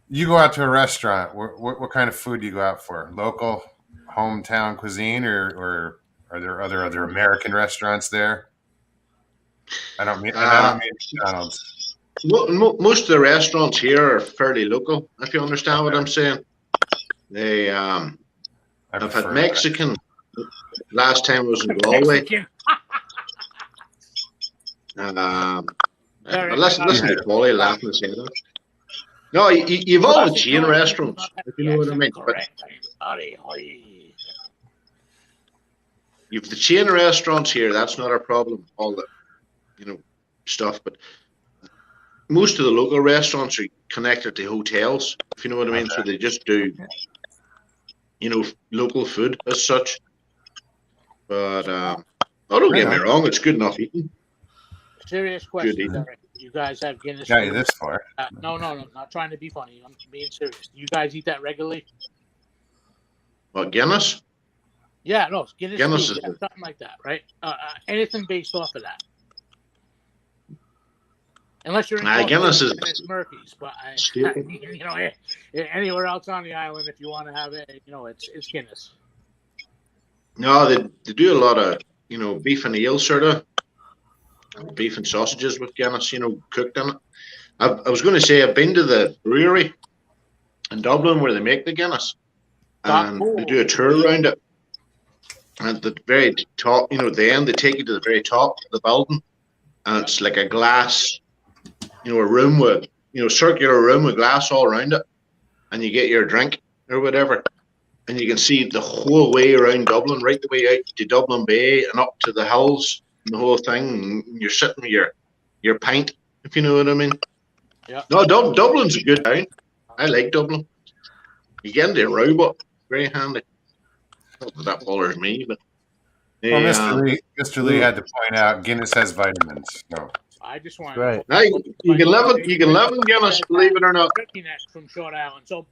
You go out to a restaurant. What kind of food do you go out for? Local, hometown cuisine, or are there other American restaurants there? I don't mean McDonald's. Most of the restaurants here are fairly local, if you understand what I'm saying. They I I've prefer had Mexican. Last time was in Galway. Mexican. Listen to Paulie laughing his head off. No, you've all the chain restaurants, if you know what I mean. But Correct. you've the chain restaurants here. That's not a problem. All the stuff, but most of the local restaurants are connected to hotels, if you know what I mean. So they just do, local food as such. But don't get me wrong, it's good enough eating. Serious question, Derek. You guys have Guinness? Got you this far. No, not trying to be funny. I'm being serious. Do you guys eat that regularly? What, Guinness? Yeah, no, Guinness Guinness food, is- something like that, right? Anything based off of that. Unless you're in Guinness is it's Murphy's, but stupid. anywhere else on the island, if you want to have it, it's Guinness. No, they do a lot of beef and ale sort of beef and sausages with Guinness, cooked in it. I was going to say I've been to the brewery in Dublin where they make the Guinness, and they do a tour around it. And at the very top, at the end, they take you to the very top of the building, and it's like a glass, a room with, circular room with glass all around it, and you get your drink or whatever, and you can see the whole way around Dublin, right the way out to Dublin Bay and up to the hills and the whole thing. And you're sitting with your pint, if you know what I mean. Yeah. No, Dublin's a good town. I like Dublin. You get into a robot, very handy. Not that that bothers me, but Well, they, Mr. Lee had to point out Guinness has vitamins. So I just want Right. now you can live in Guinness, believe it or not. turkey neck from Short Island. So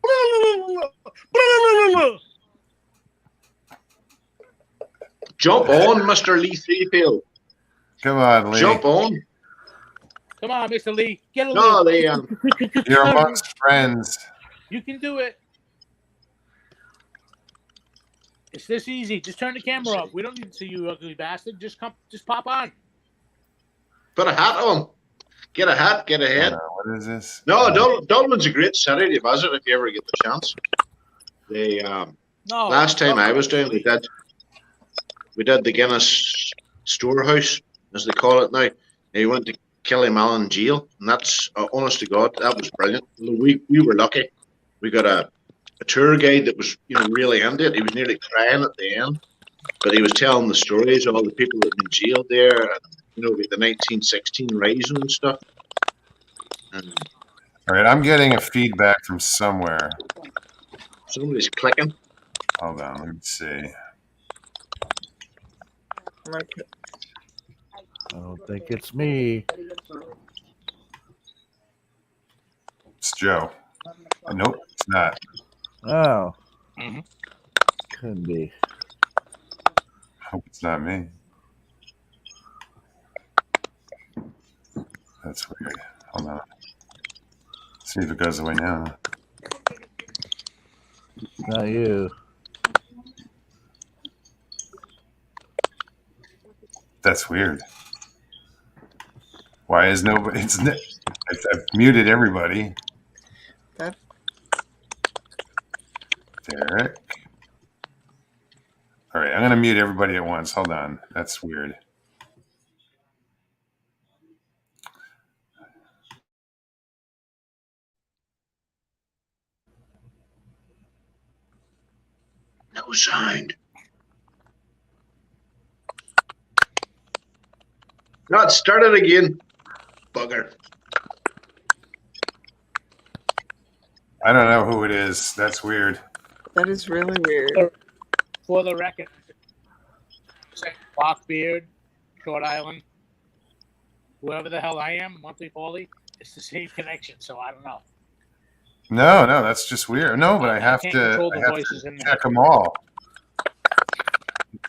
Jump on, Mr. Lee Threefield. come on, Lee. Jump on. come on, Mr. Lee, get a No, little. they You're amongst friends. You can do it. It's this easy. Just turn the camera off. We don't need to see you, ugly bastard. Just pop on. put a hat on. Get a hat, get a head. What is this? No, Dublin's a great city to visit if you ever get the chance. They No. last time I was down, we did the Guinness Storehouse, as they call it now. And we went to Killymallen Jail, and that's honest to God, that was brilliant. We were lucky. We got a tour guide that was really into it. He was nearly crying at the end, but he was telling the stories of all the people that had been jailed there, and with the 1916 rising and stuff. And All right, I'm getting a feedback from somewhere. somebody's clicking. Hold on, let me see. I don't think it's me. It's Joe. Nope, it's not. Oh. Mhm. Couldn't be. Hope it's not me. That's weird. Hold on. See if it goes away now. Not you. That's weird. Why is nobody? I've muted everybody. That Derek. All right, I'm gonna mute everybody at once. Hold on. That's weird. No sound. No, start it again. Bugger. I don't know who it is. That's weird. that is really weird. For the record, Lockbeard, Short Island, whoever the hell I am, Monthly Paulie, it's the same connection, so I don't know. No, that's just weird. No, but I have can't to, control the voices in there. check them all.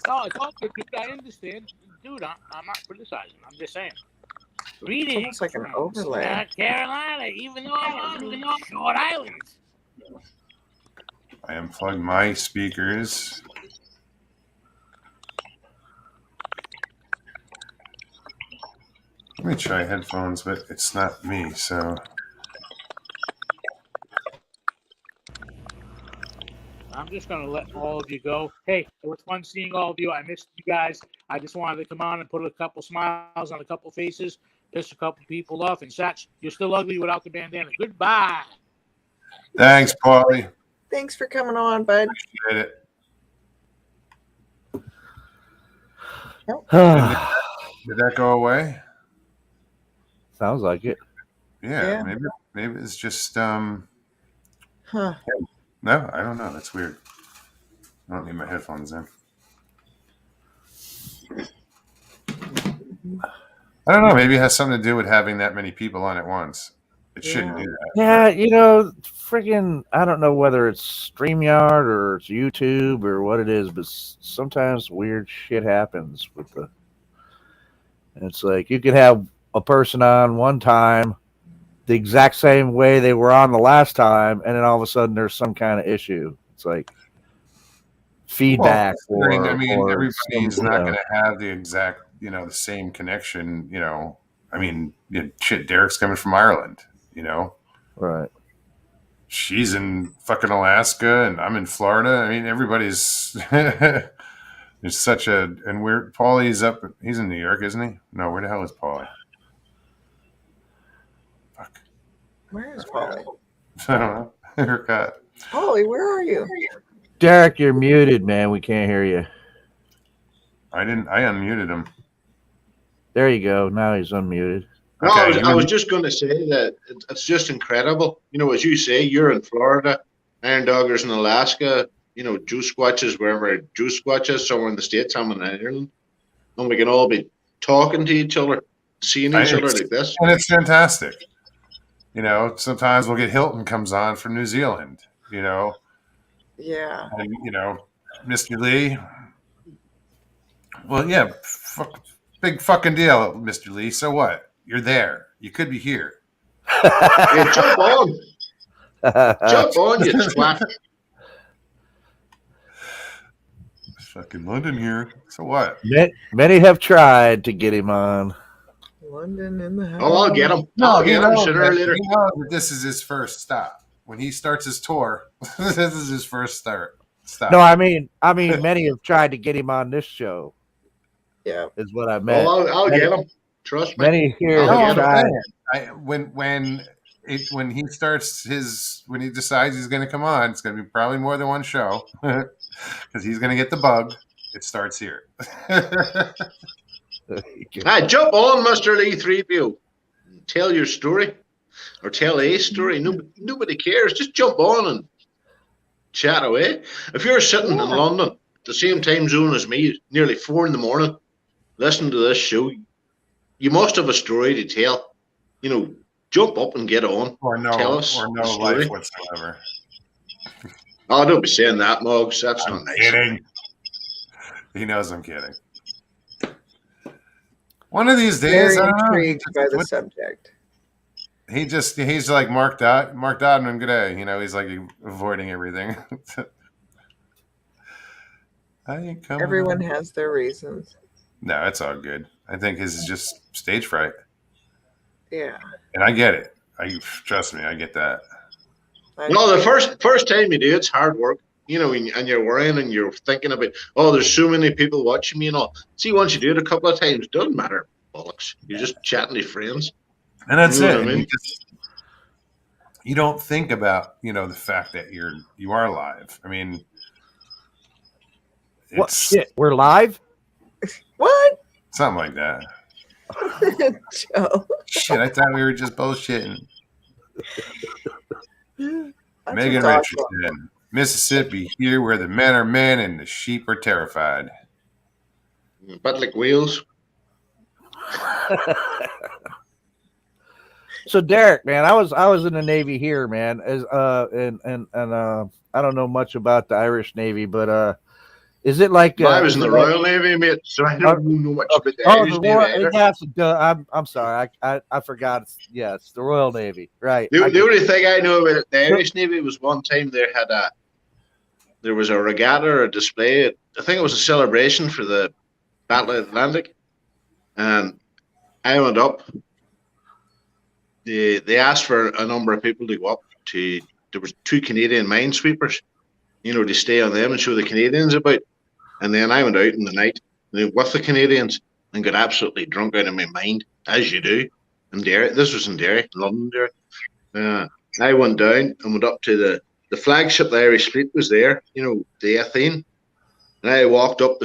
No, it's all good. I understand. Dude, I'm not criticizing. I'm just saying. Reading almost like an from overlay. South Carolina, even though I'm on Short Island. I unplugged my speakers. Let me try headphones, but it's not me, so. I'm just going to let all of you go. Hey, it was fun seeing all of you. I missed you guys. I just wanted to come on and put a couple smiles on a couple faces, piss a couple people off. And Satch, you're still ugly without the bandana. Goodbye. Thanks, Paulie. Thanks for coming on, bud. Appreciate it. Sounds Did that go away? like it. Yeah, Yeah. maybe it's just Huh. no, I don't know. That's weird. I don't need my headphones in. I don't know. Maybe it has something to do with having that many people on at once. It shouldn't Yeah. do that. Yeah, friggin', I don't know whether it's StreamYard or it's YouTube or what it is, but sometimes weird shit happens with the. And it's like you could have a person on one time the exact same way they were on the last time, and then all of a sudden there's some kind of issue. It's like feedback. Well, I mean, or everybody's some, not going to have the exact, the same connection. I mean, shit. Derek's coming from Ireland. Right. She's in fucking Alaska, and I'm in Florida. I mean, everybody's. There's such a, and Paulie's up. He's in New York, isn't he? No, where the hell is Paulie? Fuck. Where is Polly? I don't know. I forgot. Polly, where are you? Derek, you're muted, man. We can't hear you. I unmuted him. There you go. Now he's unmuted. No, Okay, I was just going to say that it's just incredible. You know, as you say, you're in Florida, Iron Doggers in Alaska, you know, Juice Squatches, wherever Juice Squatches, somewhere in the States, I'm in Ireland, and we can all be talking to each other, seeing each other like this. and it's fantastic. You know, sometimes we'll get Hilton comes on from New Zealand, you know, Yeah. and, you know, Mr. Lee. Well, yeah, big fucking deal, Mr. Lee. So what? You're there. You could be here. Hey, jump on. Jump on, you twat. Fucking London here. So what? Many have tried to get him on. London in the house. Oh, I'll get him. No, I'll he get him knows sooner or that. later. He knows that this is his first stop. When he starts his tour, this is his first stop. No, I mean, many have tried to get him on this show. Yeah. Is what I meant. Oh, I'll get him. Trust me. Many here I'll have get him. tried. When he starts when he decides he's going to come on, it's going to be probably more than one show because he's going to get the bug. It starts here. Hey, jump on, Mr. Lee 3PO. Tell your story or tell a story. Nobody cares. Just jump on and chat away. If you're sitting in London, the same time zone as me, nearly 4 a.m, listening to this show, you must have a story to tell. You know, jump up and get on. Tell us or no a story. life whatsoever. Oh, don't be saying that, Moggs. That's not nice. Kidding. He knows I'm kidding. One of these days, Very I don't know, intrigued by the subject. he's like Mark Dodman. Good day. You know, he's like avoiding everything. I ain't coming. Everyone has their reasons. No, it's all good. I think his is just stage fright, Yeah. and I get it. Trust me, I get that. No, the first time you do, it's hard work. You know, and you're worrying and you're thinking about, oh, there's so many people watching me and all. See, once you do it a couple of times, doesn't matter. Bollocks. You're just chatting to friends. And that's You know it. what I mean? You don't think about, you know, the fact that you are live. I mean, What it's shit? We're live? What? something like that. Joe. Shit, I thought we were just bullshitting. That's Megan what's awesome. Richardson, Mississippi, here where the men are men and the sheep are terrified. But like wheels. So Derek, man, I was in the Navy here, man. And I don't know much about the Irish Navy, but is it like I was in the Royal Navy, mate, so I don't know much about the Irish Navy either. I'm sorry, I forgot. It's the Royal Navy, right? The only thing I know about the Irish Navy was one time there was a regatta or a display. I think it was a celebration for the Battle of the Atlantic, and I went up. They asked for a number of people to go up to. There was 2 Canadian minesweepers, you know, to stay on them and show the Canadians about. And then I went out in the night with the Canadians and got absolutely drunk out of my mind, as you do. In Derry, this was in Derry, London, Derry. I went down and went up to the flagship. The Irish fleet was there, you know, the Athene. And I walked up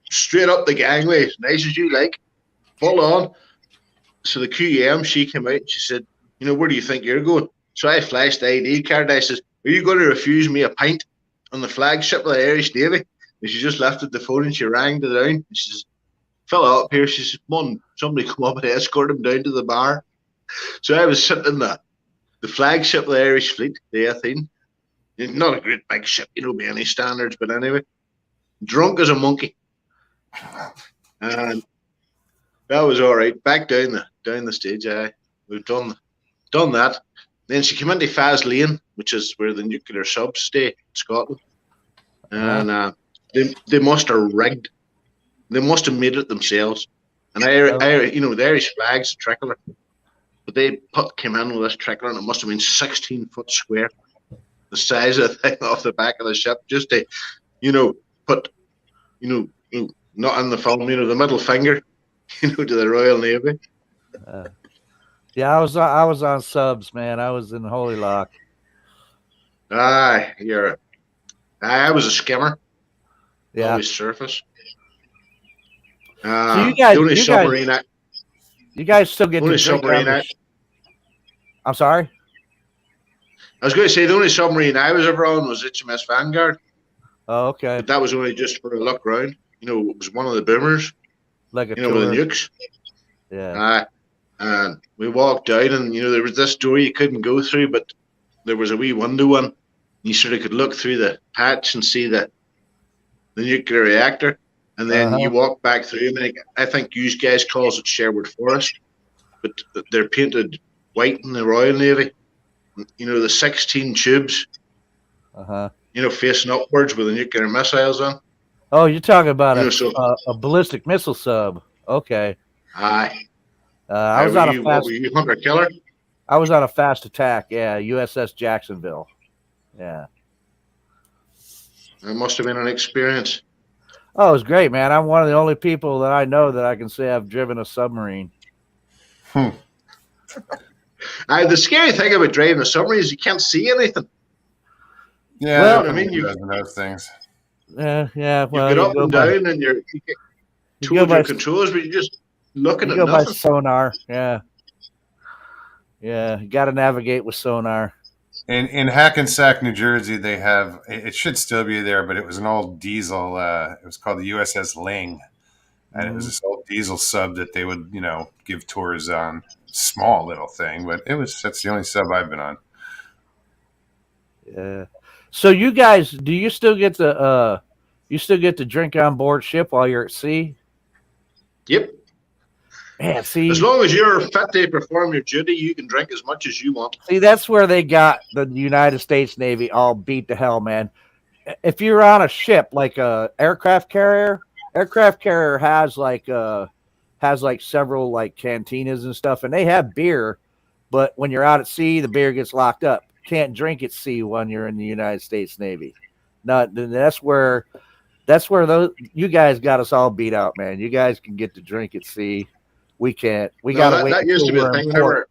straight up the gangway, as nice as you like, full on. So the QEM, she came out and she said, you know, where do you think you're going? So I flashed the ID card. I says, are you going to refuse me a pint on the flagship of the Irish Navy? And she just lifted the phone and she rang it down. And she says, fella up here. She says, come on, somebody come up and escort him down to the bar. So I was sitting in the flagship of the Irish fleet, the Athene. Not a great big ship, you know, by any standards, but anyway, drunk as a monkey. And that was all right. Back down the stage, we've done that. Then she came into Faz Lane, which is where the nuclear subs stay in Scotland. And they must have rigged. They must have made it themselves. And you know, the Irish flag's a tricolor, but they came in with this tricolor, and it must have been 16 foot square, the size of the thing off the back of the ship, just to, you know, put, you know, not in the film, you know, the middle finger, you know, to the Royal Navy. Yeah, I was on subs, man. I was in Holy Lock. I was a skimmer. Yeah. Always surface. So you guys, the only submarine You guys still get Only to drink submarine on the I'm sorry? I was going to say the only submarine I was ever on was HMS Vanguard, Oh, okay. but that was only just for a look round. You know, it was one of the boomers, Like a you know, with the tour. nukes. Yeah. And we walked down, and you know, there was this door you couldn't go through, but there was a wee window one. You sort of could look through the hatch and see the nuclear reactor, and then Uh-huh. you walk back through. I think you guys calls it Sherwood Forest, but they're painted white in the Royal Navy. You know, the 16 tubes, Uh-huh. you know, facing upwards with the nuclear missiles on. Oh, you're talking about You know, so a ballistic missile sub. Okay. aye. I was on a What fast were you, hunter killer? I was on a fast attack. Yeah, USS Jacksonville. Yeah. It must have been an experience. Oh, it was great, man. I'm one of the only people that I know that I can say I've driven a submarine. The scary thing about driving a submarine is you can't see anything. Yeah, Well, well, I mean, you those things. Yeah. Well, get you up go and by, down, and you get you told go your by, controls, but you're just looking you at go by nothing. sonar. Yeah. Yeah. You got to navigate with sonar. In Hackensack, New Jersey, they have it should still be there, but it was an old diesel. It was called the USS Ling, and it was this old diesel sub that they would, you know, give tours on. Small little thing, but that's the only sub I've been on. Yeah. So you guys, do you still get to drink on board ship while you're at sea? Yep. Man, see, As long as you're fit to perform your duty, you can drink as much as you want. that's where they got the United States Navy all beat to hell, man. If you're on a ship like a aircraft carrier has like several like cantinas and stuff, and they have beer, but when you're out at sea, the beer gets locked up. Can't drink at sea when you're in the United States Navy. That's where those you guys got us all beat out, man. You guys can get to drink at sea. We can't. We gotta wait. That used to be until a we're thing. in port.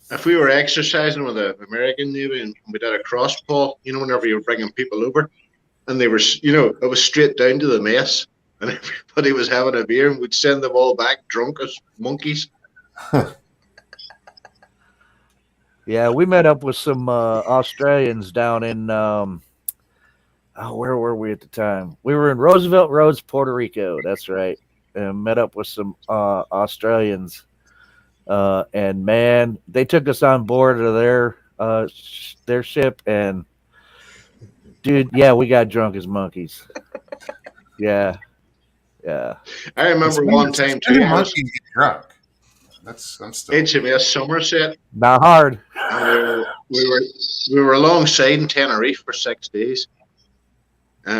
If we were exercising with the American Navy and we did a cross pull, you know, whenever you were bringing people over, and they were, you know, it was straight down to the mess, and everybody was having a beer, and we'd send them all back drunk as monkeys. Yeah, we met up with some Australians down in where were we at the time? We were in Roosevelt Roads, Puerto Rico. That's right. And met up with some Australians. And man, they took us on board of their ship, and dude, yeah, we got drunk as monkeys. Yeah. I remember one time too. Monkey get drunk. I'm still HMS Somerset. Not hard. And we were alongside in Tenerife for 6 days. We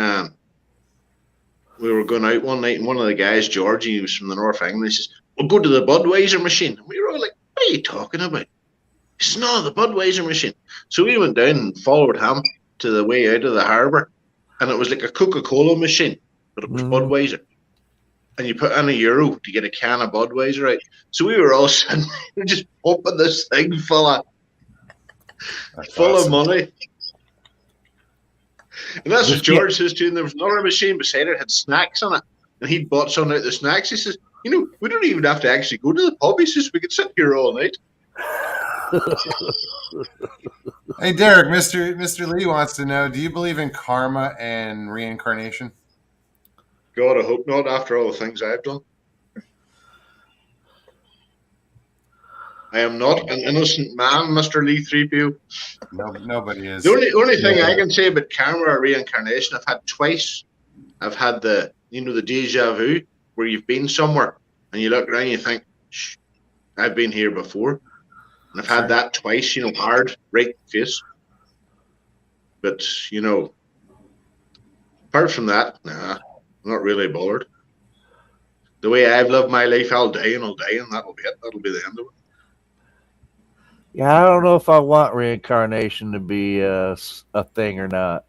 were going out one night, and one of the guys, George, he was from the North of England, he says, "We'll go to the Budweiser machine." And we were all like, "What are you talking about?" He says, "No, the Budweiser machine." So we went down and followed him to the way out of the harbour, and it was like a Coca-Cola machine, but it was Budweiser. And you put in €1 to get a can of Budweiser out. So we were all sitting there just pumping this thing full of money. And that's what George says too. And there was another machine beside it, had snacks on it. And he'd bought some out of the snacks. He says, "You know, we don't even have to actually go to the pub." He says, "We could sit here all night." Hey, Derek, Mr. Lee wants to know, do you believe in karma and reincarnation? God, I hope not, after all the things I've done. I am not an innocent man, Mr. Lee 3PO. No, nobody is. The only thing I can say about karma or reincarnation, I've had twice. I've had the deja vu, where you've been somewhere and you look around and you think, "Shh, I've been here before." And I've had that twice, hard, right face. But, apart from that, nah, I'm not really bothered. The way I've lived my life, I'll die, and that'll be it. That'll be the end of it. Yeah, I don't know if I want reincarnation to be a thing or not.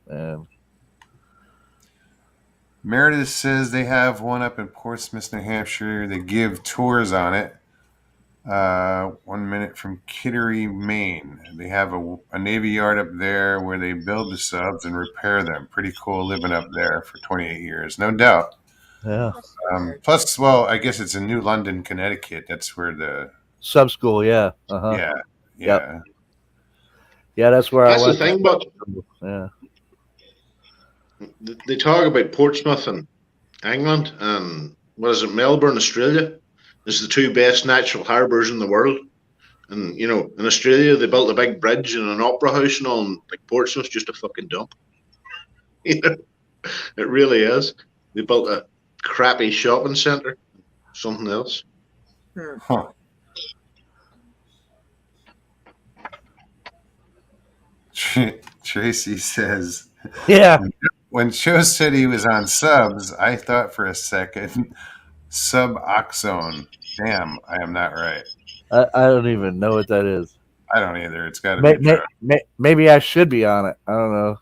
Meredith says they have one up in Portsmouth, New Hampshire. They give tours on it. 1 minute from Kittery, Maine. They have a Navy yard up there where they build the subs and repair them. Pretty cool living up there for 28 years, no doubt. Yeah. Plus, well, I guess it's in New London, Connecticut. That's where the Sub school, yeah. Uh-huh. yeah, Yep. yeah. Yeah, that's where That's I the went. thing, but Yeah. they talk about Portsmouth and England and what is it, Melbourne, Australia, is the two best natural harbours in the world. And you know, in Australia, they built a big bridge and an opera house and all. And like Portsmouth's just a fucking dump. You know, it really is. They built a crappy shopping centre, something else. Huh. Tracy says, Yeah. when Cho said he was on subs, I thought for a second suboxone. Damn, I am not right. I don't even know what that is. I don't either. It's got to be a drug. Maybe I should be on it. I don't know.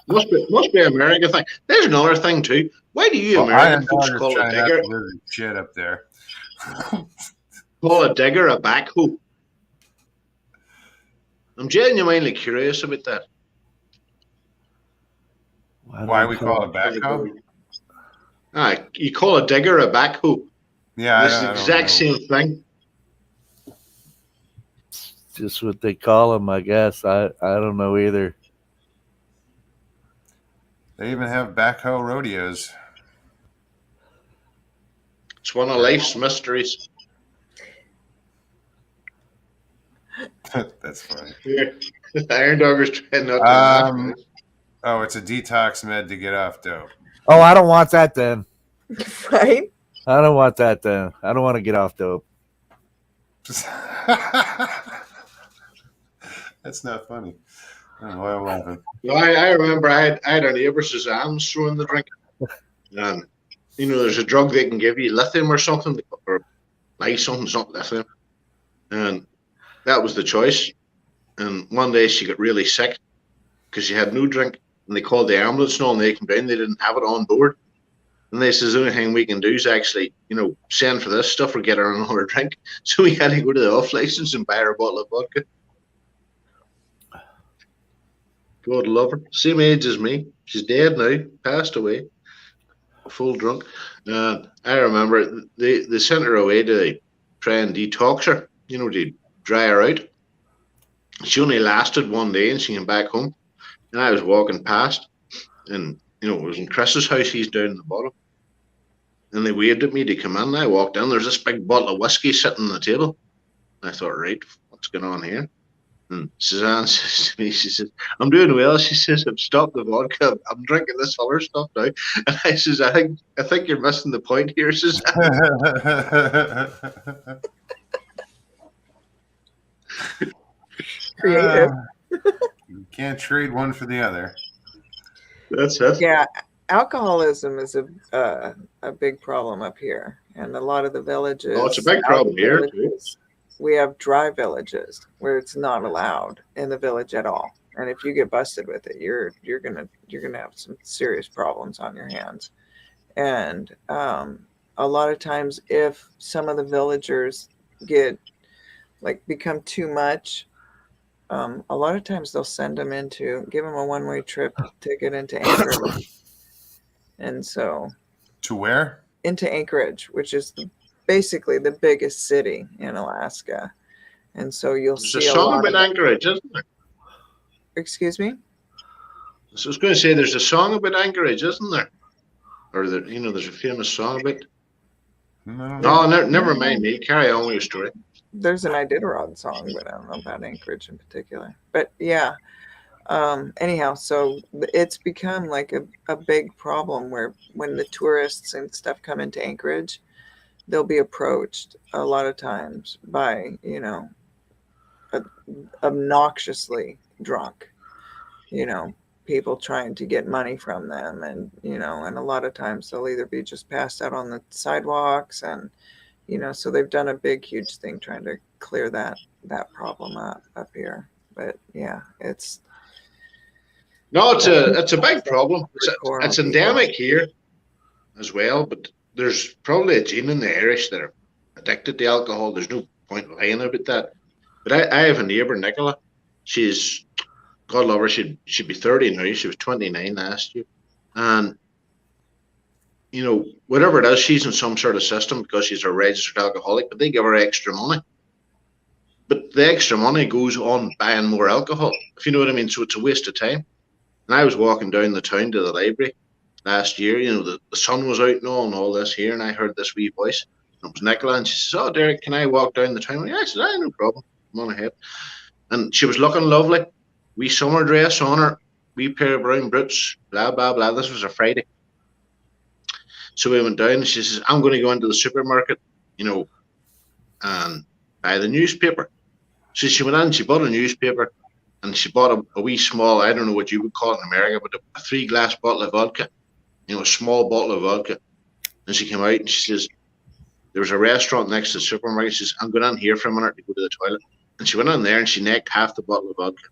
Must be an American thing. There's another thing too. Why do you American folks call a digger shit up there? call a digger a backhoe? I'm genuinely curious about that. Why we call it backhoe? You call a digger a backhoe. Yeah, it's the exact same thing. Just what they call them, I guess. I don't know either. They even have backhoe rodeos. It's one of life's mysteries. That's funny. Iron Dogger's trying not to laugh. Oh, it's a detox med to get off dope. Oh, I don't want that then. Right? I don't want that then. I don't want to get off dope. That's not funny. I don't know why I'm laughing. Well, I remember I had a neighbour, Suzanne's throwing the drink. And, you know, there's a drug they can give you, lithium or something, or like something's not lithium. And that was the choice. And one day she got really sick because she had no drink. And they called the ambulance and all, and they came down. They didn't have it on board. And they says, the only thing we can do is actually, you know, send for this stuff or get her another drink. So we had to go to the off license and buy her a bottle of vodka. God love her. Same age as me. She's dead now. Passed away. Full drunk. I remember they sent her away to try and detox her, you know, to dry her out. She only lasted one day and she came back home. And I was walking past and, you know, it was in Chris's house. He's down in the bottom. And they waved at me to come in. I walked in. There's this big bottle of whiskey sitting on the table. I thought, right, what's going on here? And Suzanne says to me, she says, I'm doing well. She says, I've stopped the vodka. I'm drinking this other stuff now. And I says, I think you're missing the point here, Suzanne. Creative. You can't trade one for the other. That's it. Yeah, alcoholism is a big problem up here, and a lot of the villages. Oh, it's a big problem here too. We have dry villages where it's not allowed in the village at all, and if you get busted with it, you're gonna have some serious problems on your hands. And a lot of times, if some of the villagers become too much. A lot of times they'll send them give them a one-way trip ticket into Anchorage. And so to where? Into Anchorage, which is basically the biggest city in Alaska. And so you'll see a song about Anchorage, isn't there? Excuse me? So I was going to say there's a song about Anchorage, isn't there? Or there's a famous song about. No, never mind me. Carry on with your story. There's an Iditarod song, but I don't know about Anchorage in particular. But yeah. Anyhow, so it's become like a big problem where when the tourists and stuff come into Anchorage, they'll be approached a lot of times by, obnoxiously drunk, people trying to get money from them. And, and a lot of times they'll either be just passed out on the sidewalks and, so they've done a big, huge thing trying to clear that problem up here. But yeah, it's a big problem. It's endemic here as well, but there's probably a gene in the Irish that are addicted to alcohol. There's no point lying about that. But I have a neighbour, Nicola. She's, God love her, she'd be 30 now. She was 29 last year. And, whatever it is, she's in some sort of system because she's a registered alcoholic, but they give her extra money. But the extra money goes on buying more alcohol, if you know what I mean. So it's a waste of time. And I was walking down the town to the library last year, the sun was out and all this here, and I heard this wee voice. And it was Nicola, and she says, "Oh, Derek, can I walk down the town?" Yeah, I said, "No problem. Come on ahead." And she was looking lovely. Wee summer dress on her, wee pair of brown boots, blah, blah, blah. This was a Friday. So we went down, and she says, "I'm going to go into the supermarket, and buy the newspaper." So she went in, she bought a newspaper, and she bought a wee small, I don't know what you would call it in America, but a 3-glass bottle of vodka, a small bottle of vodka. And she came out and she says, there was a restaurant next to the supermarket. She says, "I'm going in here for a minute to go to the toilet." And she went in there and she necked half the bottle of vodka.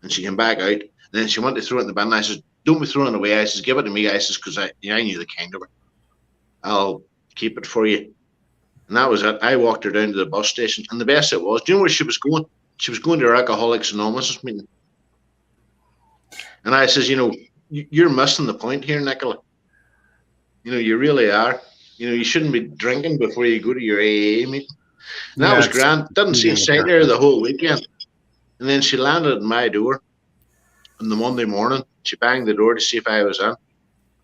And she came back out, and then she went to throw it in the bin. And I says, "Don't be throwing it away." I says, "Give it to me." I says, because I knew the kind of it. "I'll keep it for you." And that was it. I walked her down to the bus station. And the best it was, do you know where she was going? She was going to her Alcoholics Anonymous meeting. And I says, "You're missing the point here, Nicola. You really are. You shouldn't be drinking before you go to your AA meeting." And that was grand. Didn't see sight there the whole weekend. And then she landed at my door on the Monday morning. She banged the door to see if I was in.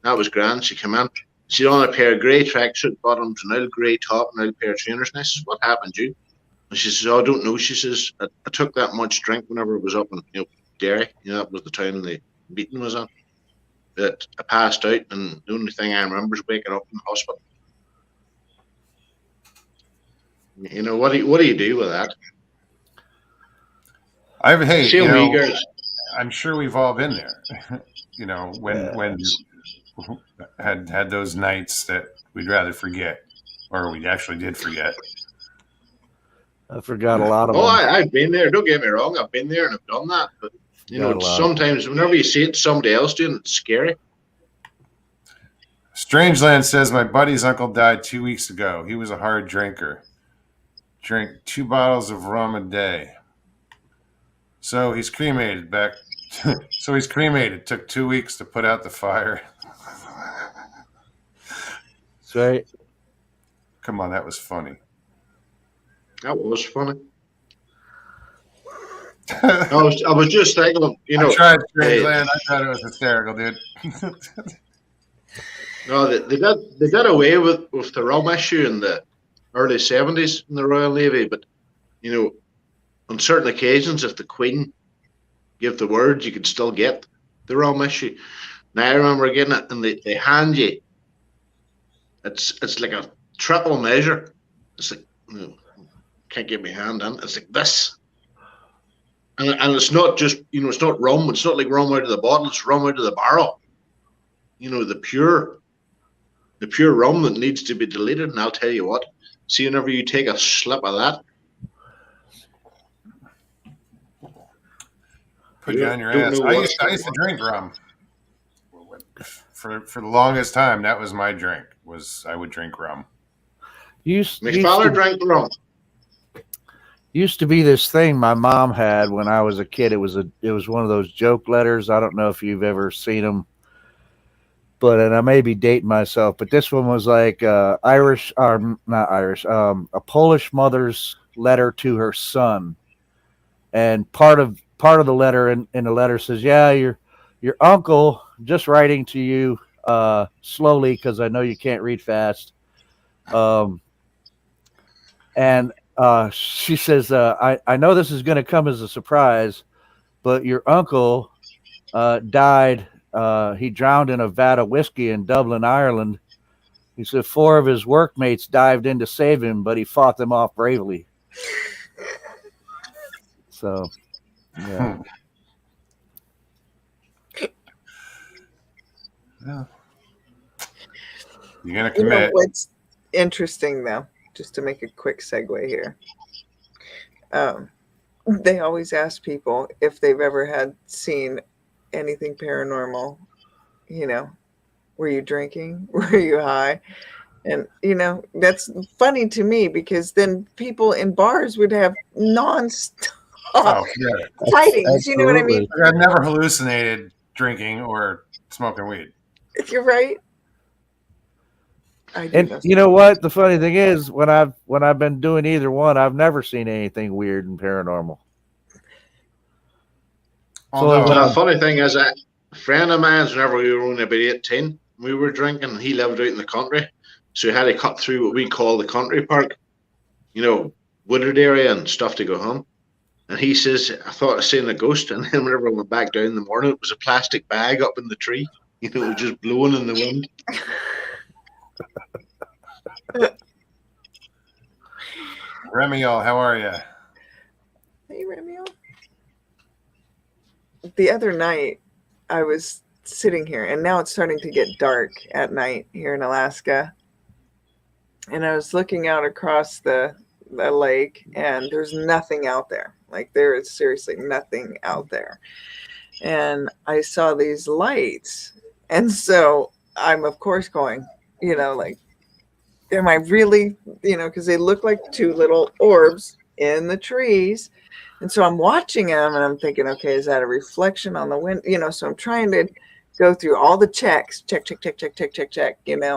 That was grand. She came in. She had on a pair of grey tracksuit bottoms, an old grey top, and an old pair of trainers. And I says, "What happened, you?" And she says, "Oh, I don't know." She says, I took that much drink whenever it was up in Derry. That was the town the meeting was on. That I passed out, and the only thing I remember is waking up in the hospital." What do you do with that? I'm sure we've all been there. When had those nights that we'd rather forget, or we actually did forget. I forgot a lot of them. I've been there. Don't get me wrong. I've been there and I've done that. But, sometimes whenever you see it somebody else doing it, it's scary. Strangeland says, "My buddy's uncle died 2 weeks ago. He was a hard drinker. Drank 2 bottles of rum a day. So he's cremated back. So he's cremated. Took 2 weeks to put out the fire." That's right. Come on, that was funny. That was funny. I was just thinking, I tried Strangeland. I thought it was hysterical, dude. No, they did away with the rum issue in the early 70s in the Royal Navy, but on certain occasions, if the Queen gave the word, you could still get the rum issue. Now I remember getting it, and they hand you. It's like a triple measure. It's like can't get my hand in. It's like this, and it's not just it's not rum. It's not like rum out of the bottle. It's rum out of the barrel. The pure rum that needs to be deleted. And I'll tell you what. See, whenever you take a slip of that, put you on your ass. I used to drink rum. For the longest time, that was my drink. I would drink rum. My father drank rum. Used to be this thing my mom had when I was a kid. It was one of those joke letters. I don't know if you've ever seen them, and I may be dating myself, but this one was like Irish, or not Irish, a Polish mother's letter to her son, and part of the letter in the letter says, "Yeah, your uncle, just writing to you slowly because I know you can't read fast." She says, I know this is going to come as a surprise, but your uncle died. He drowned in a vat of whiskey in Dublin, Ireland. He said 4 of his workmates dived in to save him, but he fought them off bravely. So, yeah. Yeah. You're going to commit. What's interesting, though, just to make a quick segue here. They always ask people if they've ever seen anything paranormal. Were you drinking? Were you high? And, that's funny to me because then people in bars would have non-stop sightings. You know what I mean? I've never hallucinated drinking or smoking weed. You're right. I do And know. you know what? The funny thing is, when I've been doing either one, I've never seen anything weird and paranormal. Although, The funny thing is, a friend of mine's, whenever we were only about 18, we were drinking. He lived out in the country, so he had to cut through what we call the country park, wooded area and stuff to go home. And he says, I thought I seen a ghost. And then whenever I went back down in the morning, it was a plastic bag up in the tree. It was just blowing in the wind. Remiel, how are you? Hey, Romeo. The other night, I was sitting here, and now it's starting to get dark at night here in Alaska. And I was looking out across the lake, and there's nothing out there. Like, there is seriously nothing out there. And I saw these lights. And so I'm, of course, going, like, am I really, because they look like two little orbs in the trees. And so I'm watching them and I'm thinking, okay, is that a reflection on the wind? So I'm trying to go through all the checks, check,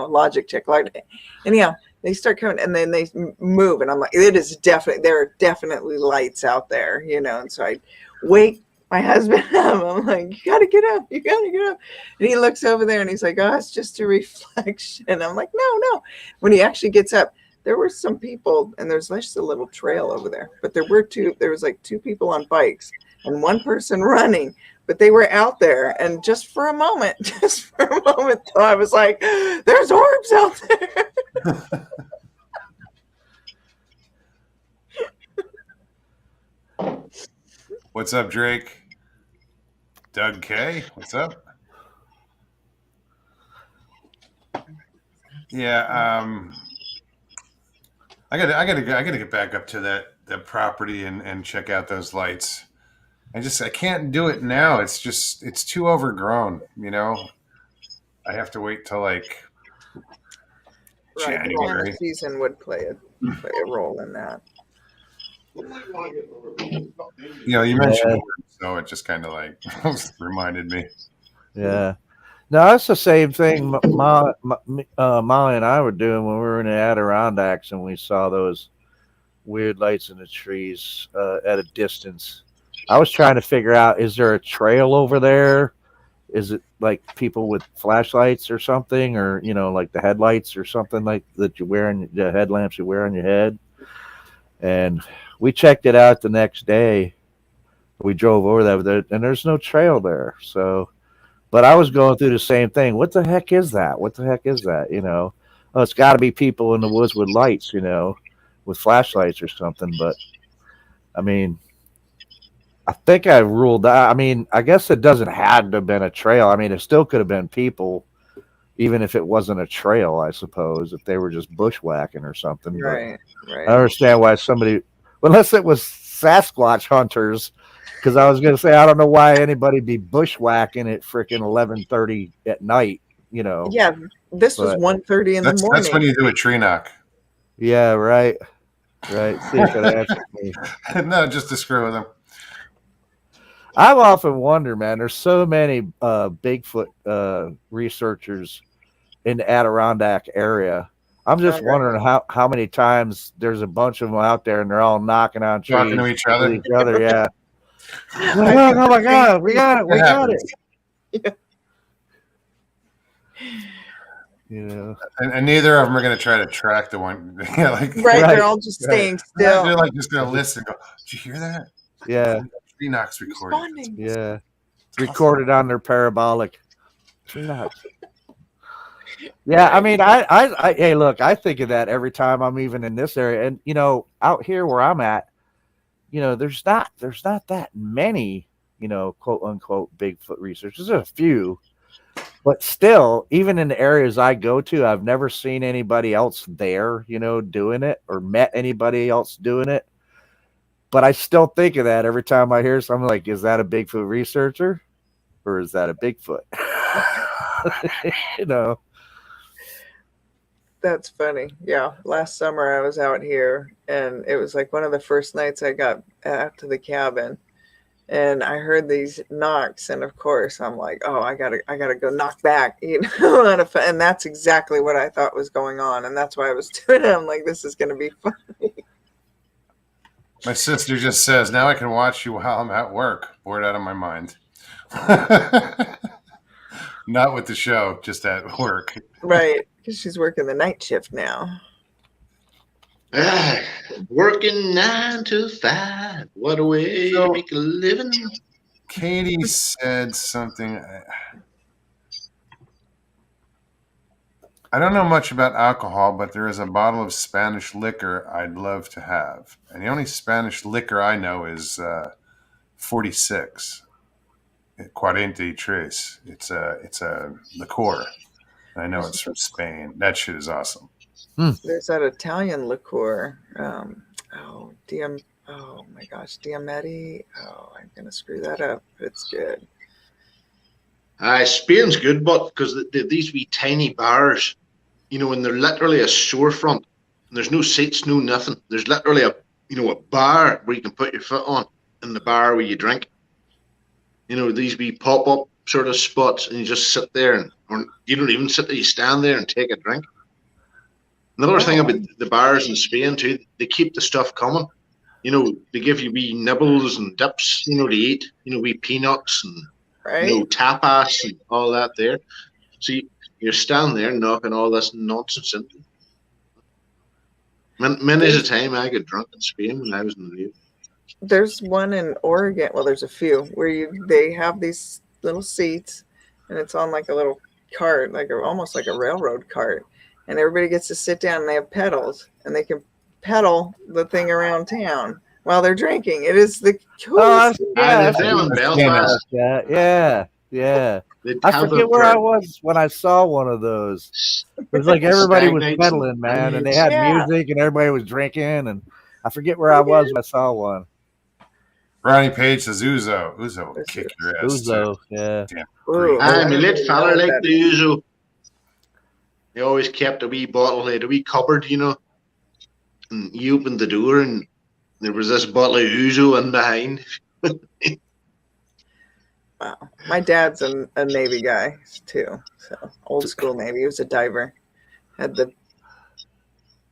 logic check. Anyhow, they start coming and then they move. And I'm like, there are definitely lights out there, And so I wake my husband up. I'm like, you got to get up. And he looks over there and he's like, oh, it's just a reflection. I'm like, no. When he actually gets up, there were some people, and there's just a little trail over there. But there was like two people on bikes and one person running, but they were out there. And just for a moment, though, I was like, there's orbs out there. What's up, Drake? Doug K, what's up? Yeah, I gotta get back up to that property and check out those lights. I can't do it now. It's too overgrown. I have to wait till like Right, January. the season would play a role in that. You mentioned words, so it just kind of like reminded me. Yeah. No, that's the same thing Molly and I were doing when we were in the Adirondacks and we saw those weird lights in the trees at a distance. I was trying to figure out, is there a trail over there? Is it like people with flashlights or something, or like the headlights or something like that you wear in the headlamps you wear on your head? And we checked it out the next day. We drove over there, and there's no trail there. So, but I was going through the same thing. What the heck is that? Oh, it's got to be people in the woods with lights, with flashlights or something. But I mean, I think I ruled out. I mean, I guess it doesn't have to have been a trail. I mean, it still could have been people, even if it wasn't a trail, I suppose, if they were just bushwhacking or something. Right. I understand why somebody, unless it was Sasquatch hunters, because I was going to say, I don't know why anybody be bushwhacking at freaking 11:30 at night, Yeah, this was 1:30 in the morning. That's when you do a tree knock. Yeah, right. See if it answers me. No, just to screw with them. I've often wondered, man, there's so many Bigfoot researchers in the Adirondack area. I'm just wondering how many times there's a bunch of them out there and they're all knocking on trees. Talking to each other. Yeah. Oh my God, we got it. Yeah. And neither of them are going to try to track the one. They're all just staying still. They're like just going to listen. And go, did you hear that? Yeah. Tree knocks recorded. Yeah. Recorded on their parabolic. Tree knocks. Yeah, I mean, I hey, look, I think of that every time I'm even in this area, and out here where I'm at, there's not that many, quote unquote Bigfoot researchers. There's a few, but still, even in the areas I go to, I've never seen anybody else there, doing it, or met anybody else doing it. But I still think of that every time I hear something like, is that a Bigfoot researcher, or is that a Bigfoot? That's funny. Yeah. Last summer I was out here and it was like one of the first nights I got out to the cabin and I heard these knocks, and of course I'm like, oh, I gotta go knock back, you know. And that's exactly what I thought was going on, and that's why I was doing it. I'm like, this is gonna be fun. My sister just says, now I can watch you while I'm at work. Bored out of my mind. Not with the show, just at work. Right, because she's working the night shift now. Working 9 to 5. What a way to make a living. Katie said something. I don't know much about alcohol, but there is a bottle of Spanish liquor I'd love to have. And the only Spanish liquor I know is 46. 43. It's a liqueur. I know it's from Spain. That shit is awesome. There's that Italian liqueur. Oh my gosh, Diametti. Oh, I'm gonna screw that up. It's good. Spain's good, but because these wee tiny bars, you know, and they're literally a storefront, and there's no seats, no nothing. There's literally a bar where you can put your foot on, in the bar where you drink. You know, these wee pop-up sort of spots, and you just sit there, or you don't even sit there, you stand there and take a drink. Another thing about the bars in Spain too, they keep the stuff coming. You know, they give you wee nibbles and dips, you know, to eat, you know, wee peanuts and you know, tapas and all that there. So you're standing there knocking all this nonsense into. Many's a time I got drunk in Spain when I was in the Navy. There's one in Oregon. Well, there's a few where they have these little seats, and it's on like a little cart, almost like a railroad cart, and everybody gets to sit down, and they have pedals, and they can pedal the thing around town while they're drinking. It is the coolest. Yeah. I forget where I was when I saw one of those. It was like everybody was pedaling, man, and they had music, and everybody was drinking, and I forget where I was when I saw one. Ronnie Page says Uzo. Uzo will kick your ass. Uzo, yeah. I'm a lit fella like the Uzo. He always kept a wee bottle, he had a wee cupboard, you know. And you opened the door, and there was this bottle of Uzo in behind. Wow. My dad's a Navy guy, too. So old school Navy. He was a diver. Had the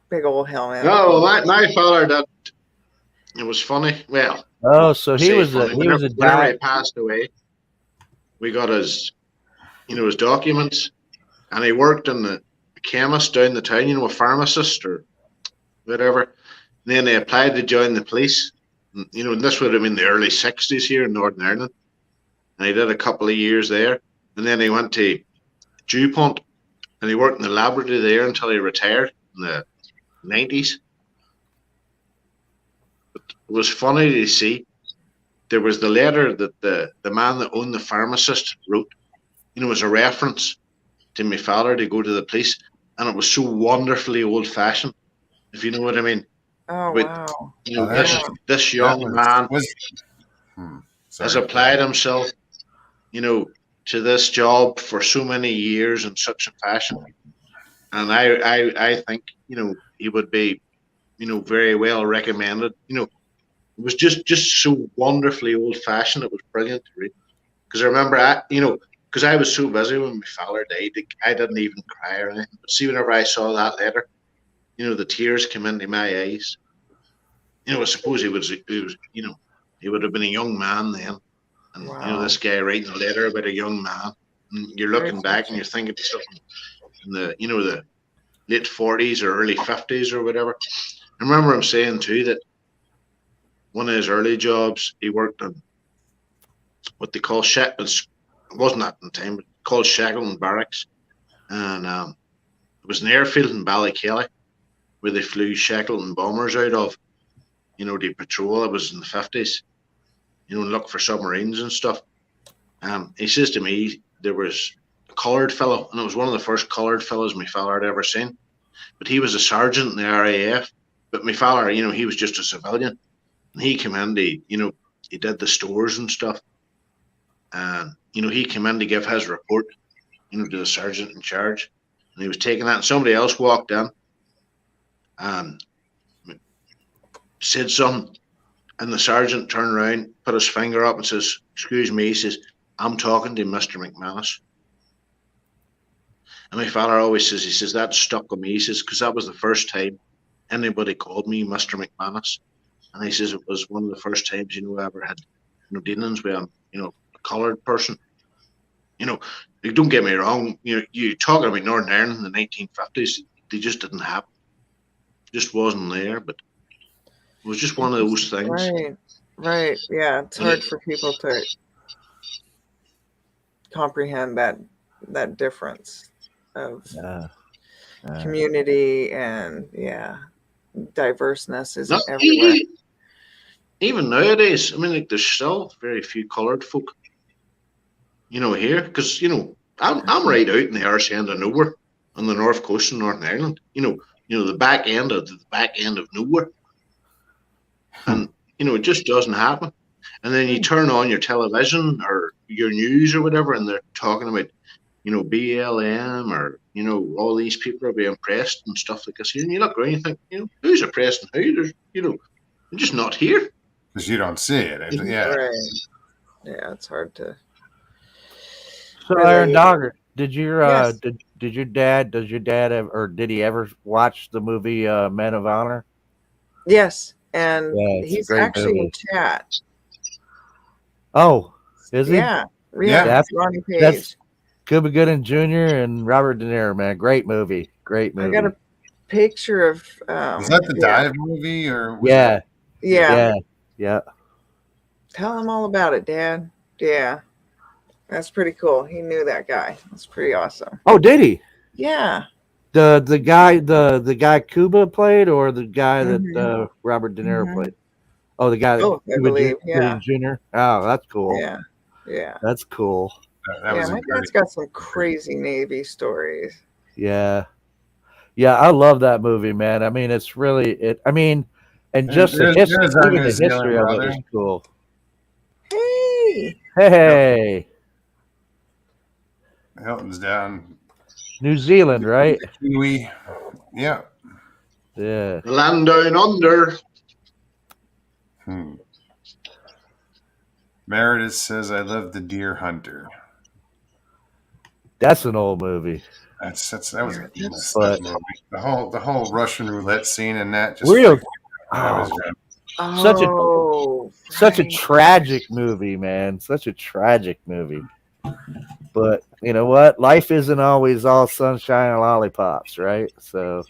big old helmet. Oh, my father, it was funny. Well, so he was a whenever he passed away, we got his documents, and he worked in the chemist down the town, you know, a pharmacist or whatever. And then they applied to join the police. And, you know, and this would have been the early 60s here in Northern Ireland. And he did a couple of years there. And then he went to DuPont, and he worked in the laboratory there until he retired in the 90s. But it was funny to see. There was the letter that the man that owned the pharmacist wrote, you know, as a reference to my father to go to the police. And it was so wonderfully old-fashioned, if you know what I mean. Oh, wow. You know, this young man has applied himself, you know, to this job for so many years in such a fashion. And I think, you know, he would be, you know, very well recommended. You know, it was just so wonderfully old-fashioned. It was brilliant to read. Because I remember, because I was so busy when my father died, I didn't even cry or anything. But see, whenever I saw that letter, you know, the tears came into my eyes. You know, I suppose he was, you know, he would have been a young man then. And, you know, this guy writing a letter about a young man. And you're looking back and you're thinking to something in the, you know, the late 40s or early 50s or whatever. I remember him saying, too, that one of his early jobs, he worked on what they call Shackleton. It wasn't that in time, but called Shackleton Barracks. And it was an airfield in Ballykelly where they flew Shackleton bombers out of, you know, to patrol. It was in the 50s, you know, and look for submarines and stuff. He says to me, there was a coloured fellow, and it was one of the first coloured fellows my father had ever seen. But he was a sergeant in the RAF. But my father, you know, he was just a civilian. And he came in, you know, he did the stores and stuff. And, you know, he came in to give his report, you know, to the sergeant in charge. And he was taking that, and somebody else walked in and said something. And the sergeant turned around, put his finger up and says, "Excuse me," he says, "I'm talking to Mr. McManus." And my father always says, he says, that stuck with me. He says, because that was the first time anybody called me Mr. McManus. And he says it was one of the first times, I ever had, dealings with a coloured person. Don't get me wrong, you talking about Northern Ireland in the 1950s, they just didn't happen. Just wasn't there, but it was just one of those things. Right. Yeah, it's hard for people to comprehend that difference of community and diverseness isn't everywhere. Even nowadays, there's still very few coloured folk, here, because I'm right out in the arse end of nowhere on the north coast of Northern Ireland. The back end of nowhere, and it just doesn't happen. And then you turn on your television or your news or whatever, and they're talking about, BLM or, all these people are being oppressed and stuff like this here. And you look around and you think, who's oppressed and who? They're just not here. Because you don't see it. Yeah. Right. Yeah, it's hard to. So, really, Iron Dogger, did your Yes. does your dad ever, or did he ever watch the movie Men of Honor? Yes, and Yeah, it's a he's great actually movie. in chat. Oh, is he? Yeah, That's- Ronnie Page. that's Cuba Gooding Jr. and Robert De Niro, man. Great movie. Great movie. I got a picture of. Was that the dive movie or? Was yeah. Yeah. Yeah. Tell him all about it, Dad. Yeah, that's pretty cool. He knew that guy. That's pretty awesome. Oh, did he? Yeah. The guy Cuba played, or the guy that Mhm. Robert De Niro Mhm. played? Oh, the guy that Both, I believe. Gooding Jr. Oh, that's cool. Yeah. That's cool. that was My dad's got some crazy Navy stories. Yeah. Yeah, I love that movie, man. It's really and just the There's our even New the Zealand history of it brother. is cool. Hey. Hey, Hilton's down. New Zealand, right? Kiwi. Yeah. Yeah. The land down under. Meredith says, "I love the Deer Hunter." That's an old movie. That was a But- movie. The whole Russian roulette scene in that just Real. that was Such a tragic movie, man. Such a tragic movie. But you know what? Life isn't always all sunshine and lollipops, right? So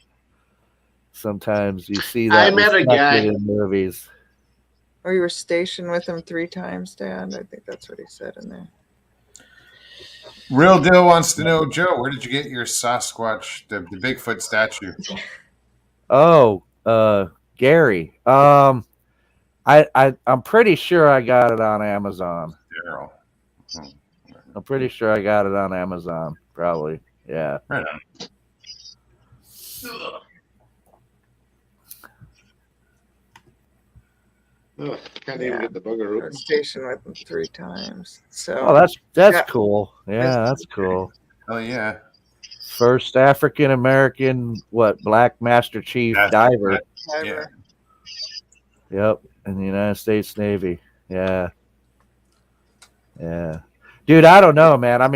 sometimes you see that I met a guy in movies. Oh, you were stationed with him 3 times, Dad? I think that's what he said in there. Real Deal wants to know, Joe, where did you get your Sasquatch, the Bigfoot statue? Oh, Gary. I'm pretty sure I got it on Amazon. Daryl. I'm pretty sure I got it on Amazon. Probably. Yeah. Right on. Oh, can't even get the bugger I open. was stationed with him 3 times. So Oh, that's Yeah. cool. Yeah, that's cool. Oh yeah. First African American, Black Master Chief diver. Yeah. Yep, in the United States Navy. Yeah. Yeah. Dude, I don't know, man. I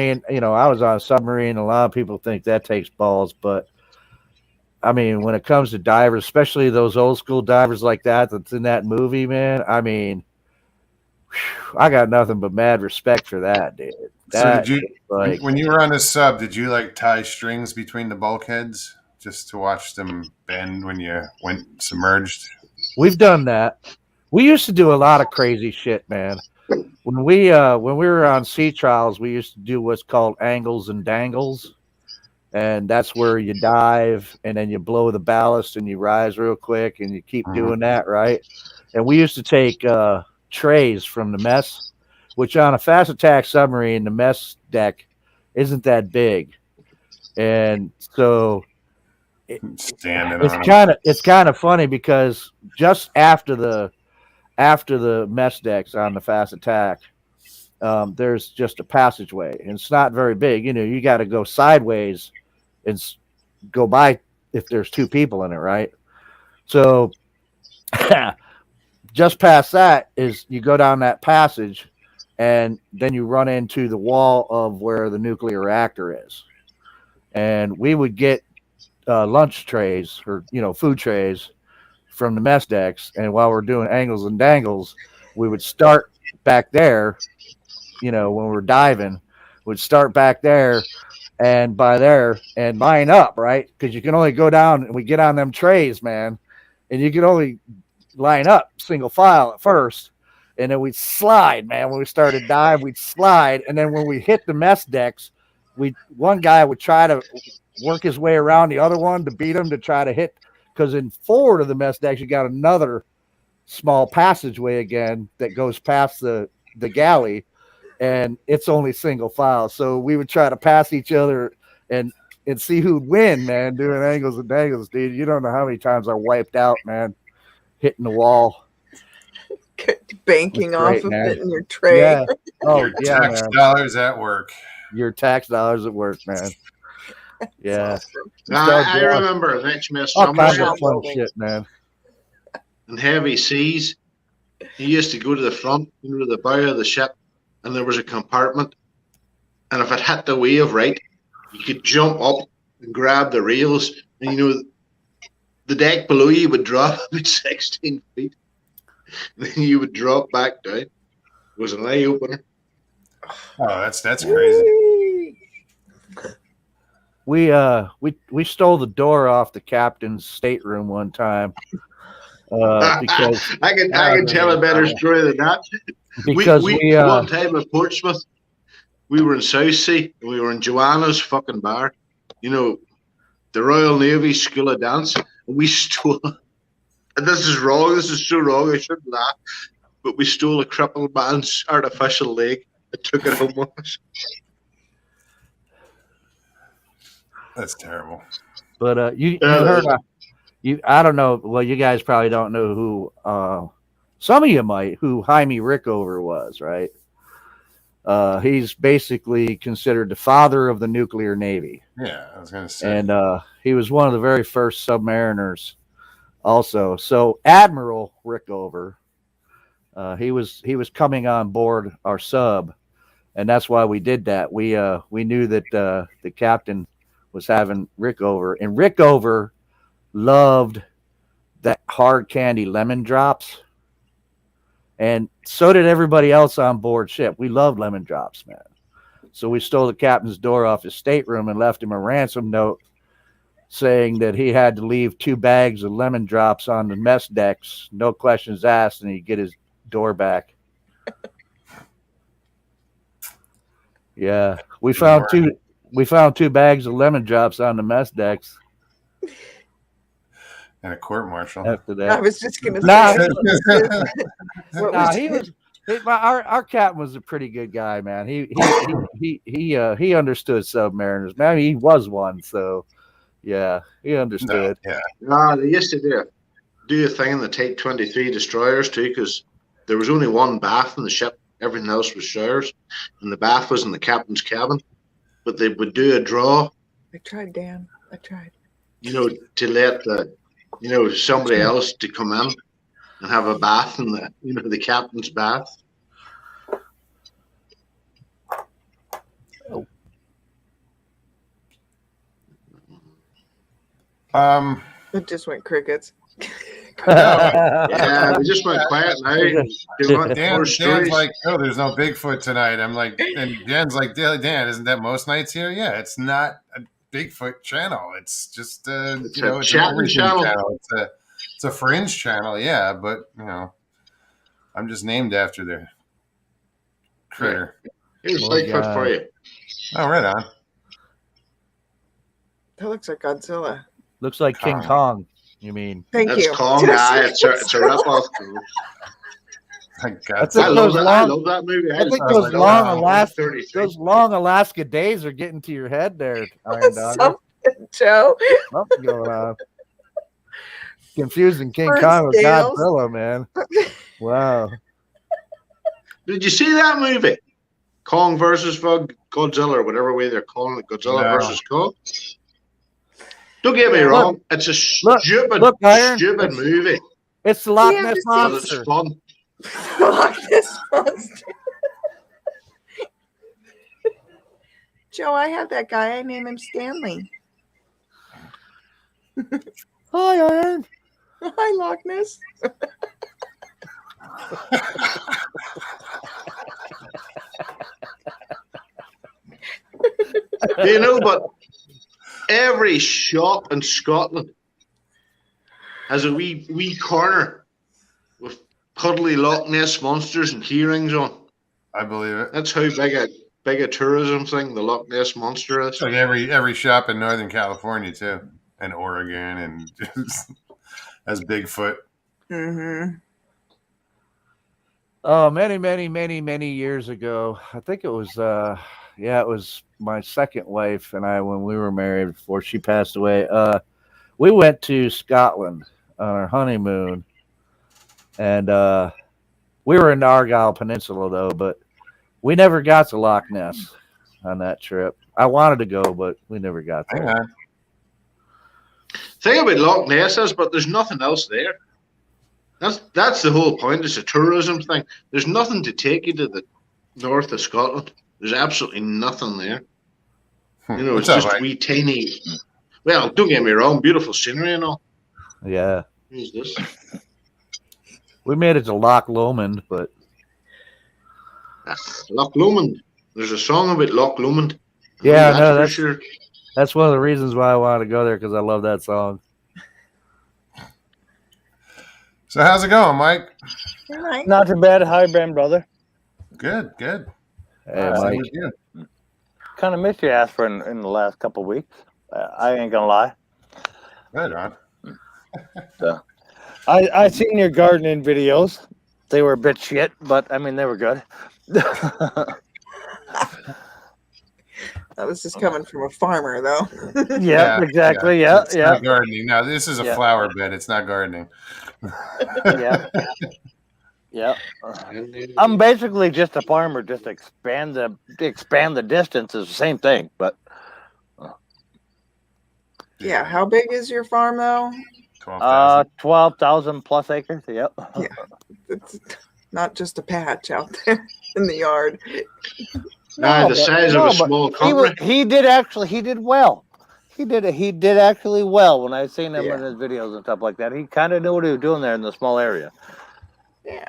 was on a submarine. A lot of people think that takes balls, but when it comes to divers, especially those old school divers like that's in that movie, man, I got nothing but mad respect for that, dude. So did you, when you were on the sub, did you tie strings between the bulkheads just to watch them bend when you went submerged? We've done that. We used to do a lot of crazy shit, man. When we were on sea trials, we used to do what's called angles and dangles. And that's where you dive and then you blow the ballast and you rise real quick and you keep doing that, right? And we used to take trays from the mess, which on a fast attack submarine, the mess deck isn't that big. And so it's kind of funny because just after the mess decks on the fast attack, there's just a passageway and it's not very big. You got to go sideways and go by if there's 2 people in it, right? So just past that is you go down that passage, and then you run into the wall of where the nuclear reactor is. And we would get lunch trays or food trays from the mess decks, and while we're doing angles and dangles, we would start back there. When we're diving, we'd start back there and by there and line up, right? Because you can only go down and we get on them trays, man, and you can only line up single file at first, and then we'd slide, man. When we started dive, we'd slide, and then when we hit the mess decks, one guy would try to work his way around the other one to beat him to try to hit, because in forward of the mess decks you got another small passageway again that goes past the galley, and it's only single file. So we would try to pass each other and see who'd win, man, doing angles and dangles, dude. You don't know how many times I wiped out, man, hitting the wall. Banking great, off of man. it in your tray. Yeah. Oh, Your yeah, tax man. dollars at work. Your tax dollars at work, man. Yeah. I remember an HMS All kinds Somerset of fun shit, man. and heavy seas. You used to go to the front, to the bow of the ship, and there was a compartment. And if it hit the wave right, you could jump up and grab the rails, and the deck below you would drop about 16 feet. Then you would drop back down. It was an eye opener. Oh, that's crazy. We stole the door off the captain's stateroom one time because I can tell a better story than that. Because one time at Portsmouth, we were in Southsea and we were in Joanna's fucking bar, the Royal Navy School of Dance, and we stole. And this is wrong. This is so wrong. I shouldn't laugh, but we stole a crippled man's artificial leg and took it home with us. That's terrible. But you heard I don't know. Well, you guys probably don't know who. Some of you might who Jaime Rickover was, right? He's basically considered the father of the nuclear navy. Yeah, I was gonna say. And he was one of the very first submariners. Also, so Admiral Rickover, he was coming on board our sub, and that's why we did that. We knew that the captain was having Rickover, and Rickover loved that hard candy lemon drops, and so did everybody else on board ship. We loved lemon drops, man. So we stole the captain's door off his stateroom and left him a ransom note saying that he had to leave 2 bags of lemon drops on the mess decks, no questions asked, and he'd get his door back. Yeah, we found 2 bags of lemon drops on the mess decks. And a court martial. After that, I was just gonna say. Our captain was a pretty good guy, man. He understood submariners. Man, he was one, so yeah, he understood. No, they used to do a thing in the Type 23 destroyers too, because there was only one bath in the ship. Everything else was showers, and the bath was in the captain's cabin. But they would do a draw. I tried, Dan. I tried. To let somebody else to come in and have a bath in the captain's bath. It just went crickets. Yeah, we just went quiet now. Dan's like, oh, there's no Bigfoot tonight. I'm like, and Dan's like, Dan, isn't that most nights here? Yeah, it's not a Bigfoot channel. It's just it's a channel. It's a fringe channel, yeah, but I'm just named after the critter. Here's Bigfoot for you. Oh, right on. That looks like Godzilla. Looks like King Kong. You mean? Thank That's you. Kong guy. It's a ripoff. I love that movie. I think those long Alaska days are getting to your head there, Iron Dog. Something, Joe. Something going on. Confusing King Kong with Godzilla, man. Wow. Did you see that movie? Kong versus Godzilla, or whatever way they're calling it. Godzilla versus Kong. Don't get me wrong. It's a stupid movie. It's the Loch Yeah, Ness this is- But it's monster. fun. Loch Ness monster. Joe, I have that guy. I name him Stanley. Hi, Iron. Hi, Loch Ness. You know, but every shop in Scotland has a wee corner with cuddly Loch Ness monsters and key rings on. I believe it. That's how big a tourism thing the Loch Ness monster is. It's like every shop in Northern California too, and Oregon, and just has Bigfoot. Mm-hmm. Oh, many years ago. I think it was it was my second wife and I when we were married before she passed away. We went to Scotland on our honeymoon, and we were in the Argyll Peninsula though, but we never got to Loch Ness on that trip. I wanted to go, but we never got there. Hang on. Thing about Loch Ness is, but there's nothing else there. That's the whole point. It's a tourism thing. There's nothing to take you to the north of Scotland. There's absolutely nothing there. You know, What's it's up, just Mike? wee tiny. Well, don't get me wrong, beautiful scenery and all. Yeah, Who's this? we made it to Loch Lomond, but Loch Lomond. There's a song about Loch Lomond. yeah, That's no, for that's sure. that's one of the reasons why I wanted to go there because I love that song. So how's it going, Mike? Hey, Mike. Not too bad. Hi, Ben, brother. Good, good. Hey, Same Mike. with you. Kind of missed your ass for in the last couple of weeks. I ain't gonna lie. Good, Ron. I seen your gardening videos. They were a bit shit, but I mean they were good. That was just coming from a farmer, though. Yeah, exactly. Yeah, It's yeah, not gardening. No, this is a Yeah. flower bed. It's not gardening. yeah, yeah. I'm basically just a farmer. Just expand the distance is the same thing, but Yeah. How big is your farm, though? 12,000. 12,000 plus acres. Yep. It's not just a patch out there in the yard. The size of a small country. He did well. He did actually well when I seen him in Yeah. his videos and stuff like that. He kind of knew what he was doing there in the small area. Yeah.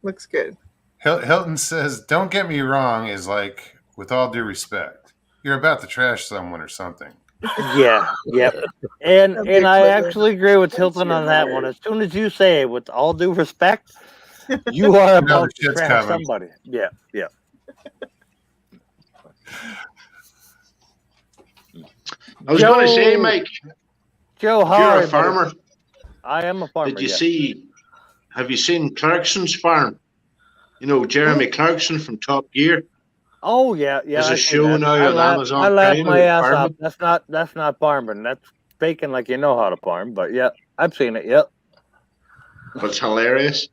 Looks good. Hilton says, "Don't get me wrong," is like, with all due respect, you're about to trash someone or something. Yeah, yep. And A big I flavor. actually agree with Hilton on that one. As soon as you say, with all due respect, you are know about the to shit's trash coming. somebody. Yeah, yeah. I was going to say, Mike, Joe, you're how a farmer. I am a farmer. Did you yeah. see? Have you seen Clarkson's farm? You know Jeremy Clarkson from Top Gear. Oh yeah, yeah. There's a I see show that. now I on laugh- Amazon I laughed Prime my about ass farming. off. That's not farming. That's faking like you know how to farm. But yeah, I've seen it. Yep, But it's hilarious.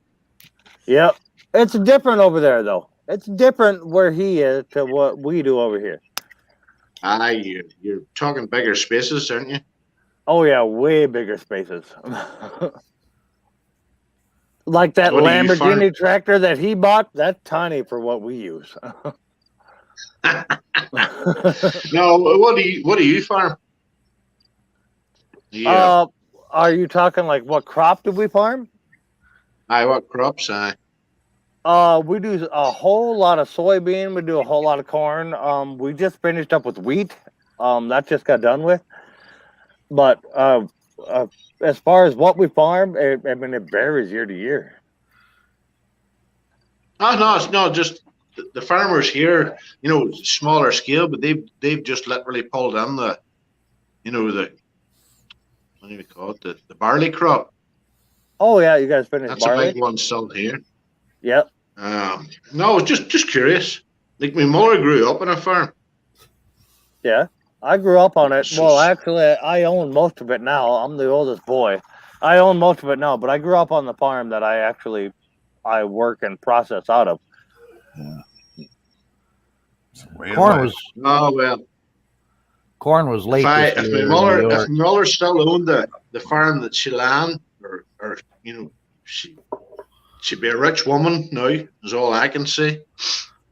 yep. It's different over there though. It's different where he is to what we do over here. You're talking bigger spaces, aren't you? Oh yeah, way bigger spaces. Like that What do you Lamborghini farm? tractor that he bought, that's tiny for what we use. No, what do you farm? Yeah. Are you talking like what crop do we farm? What crops? We do a whole lot of soybean. We do a whole lot of corn. We just finished up with wheat. That just got done with. But as far as what we farm, it varies year to year. Oh no, it's not just the farmers here. You know, smaller scale, but they've just literally pulled in the what do you call it? The barley crop. Oh yeah, you guys finished That's barley. a big one still here. Yep. No, just curious. Like my mother grew up on a farm. Yeah, I grew up on it. Well, actually, I own most of it now. I'm the oldest boy. I own most of it now, but I grew up on the farm that I work and process out of. It's a way of Corn life. was Oh well. corn was late this If year my in New York. mother still owned the farm that Chelan or she'd be a rich woman now, is all I can say.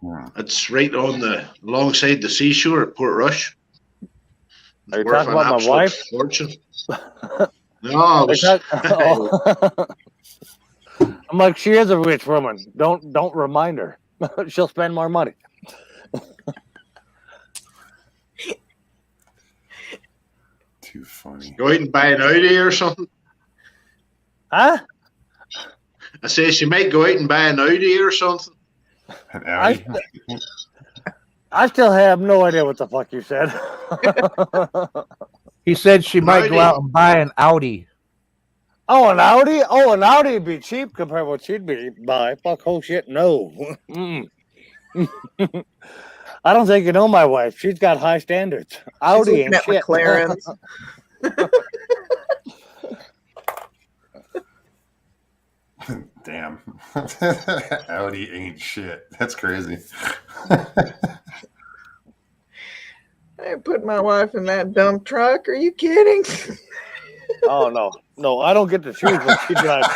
Yeah. It's right on alongside the seashore at Port Rush. Are you Worth talking an about my absolute wife? Fortune. No, I was, I'm like, she is a rich woman. Don't remind her. She'll spend more money. Too funny. go out and buy an Audi or something. Huh? I say she might go out and buy an Audi or something. An Audi? I still have no idea what the fuck you said. He said she might go out and buy an Audi. Oh, an Audi? Oh, an Audi would be cheap compared to what she'd be buy. Fuck, whole shit, no. I don't think you know my wife. She's got high standards. Audi ain't at shit. McLaren's. Damn. Audi ain't shit. That's crazy. I put my wife in that dump truck. Are you kidding? Oh no, I don't get to choose what she drives.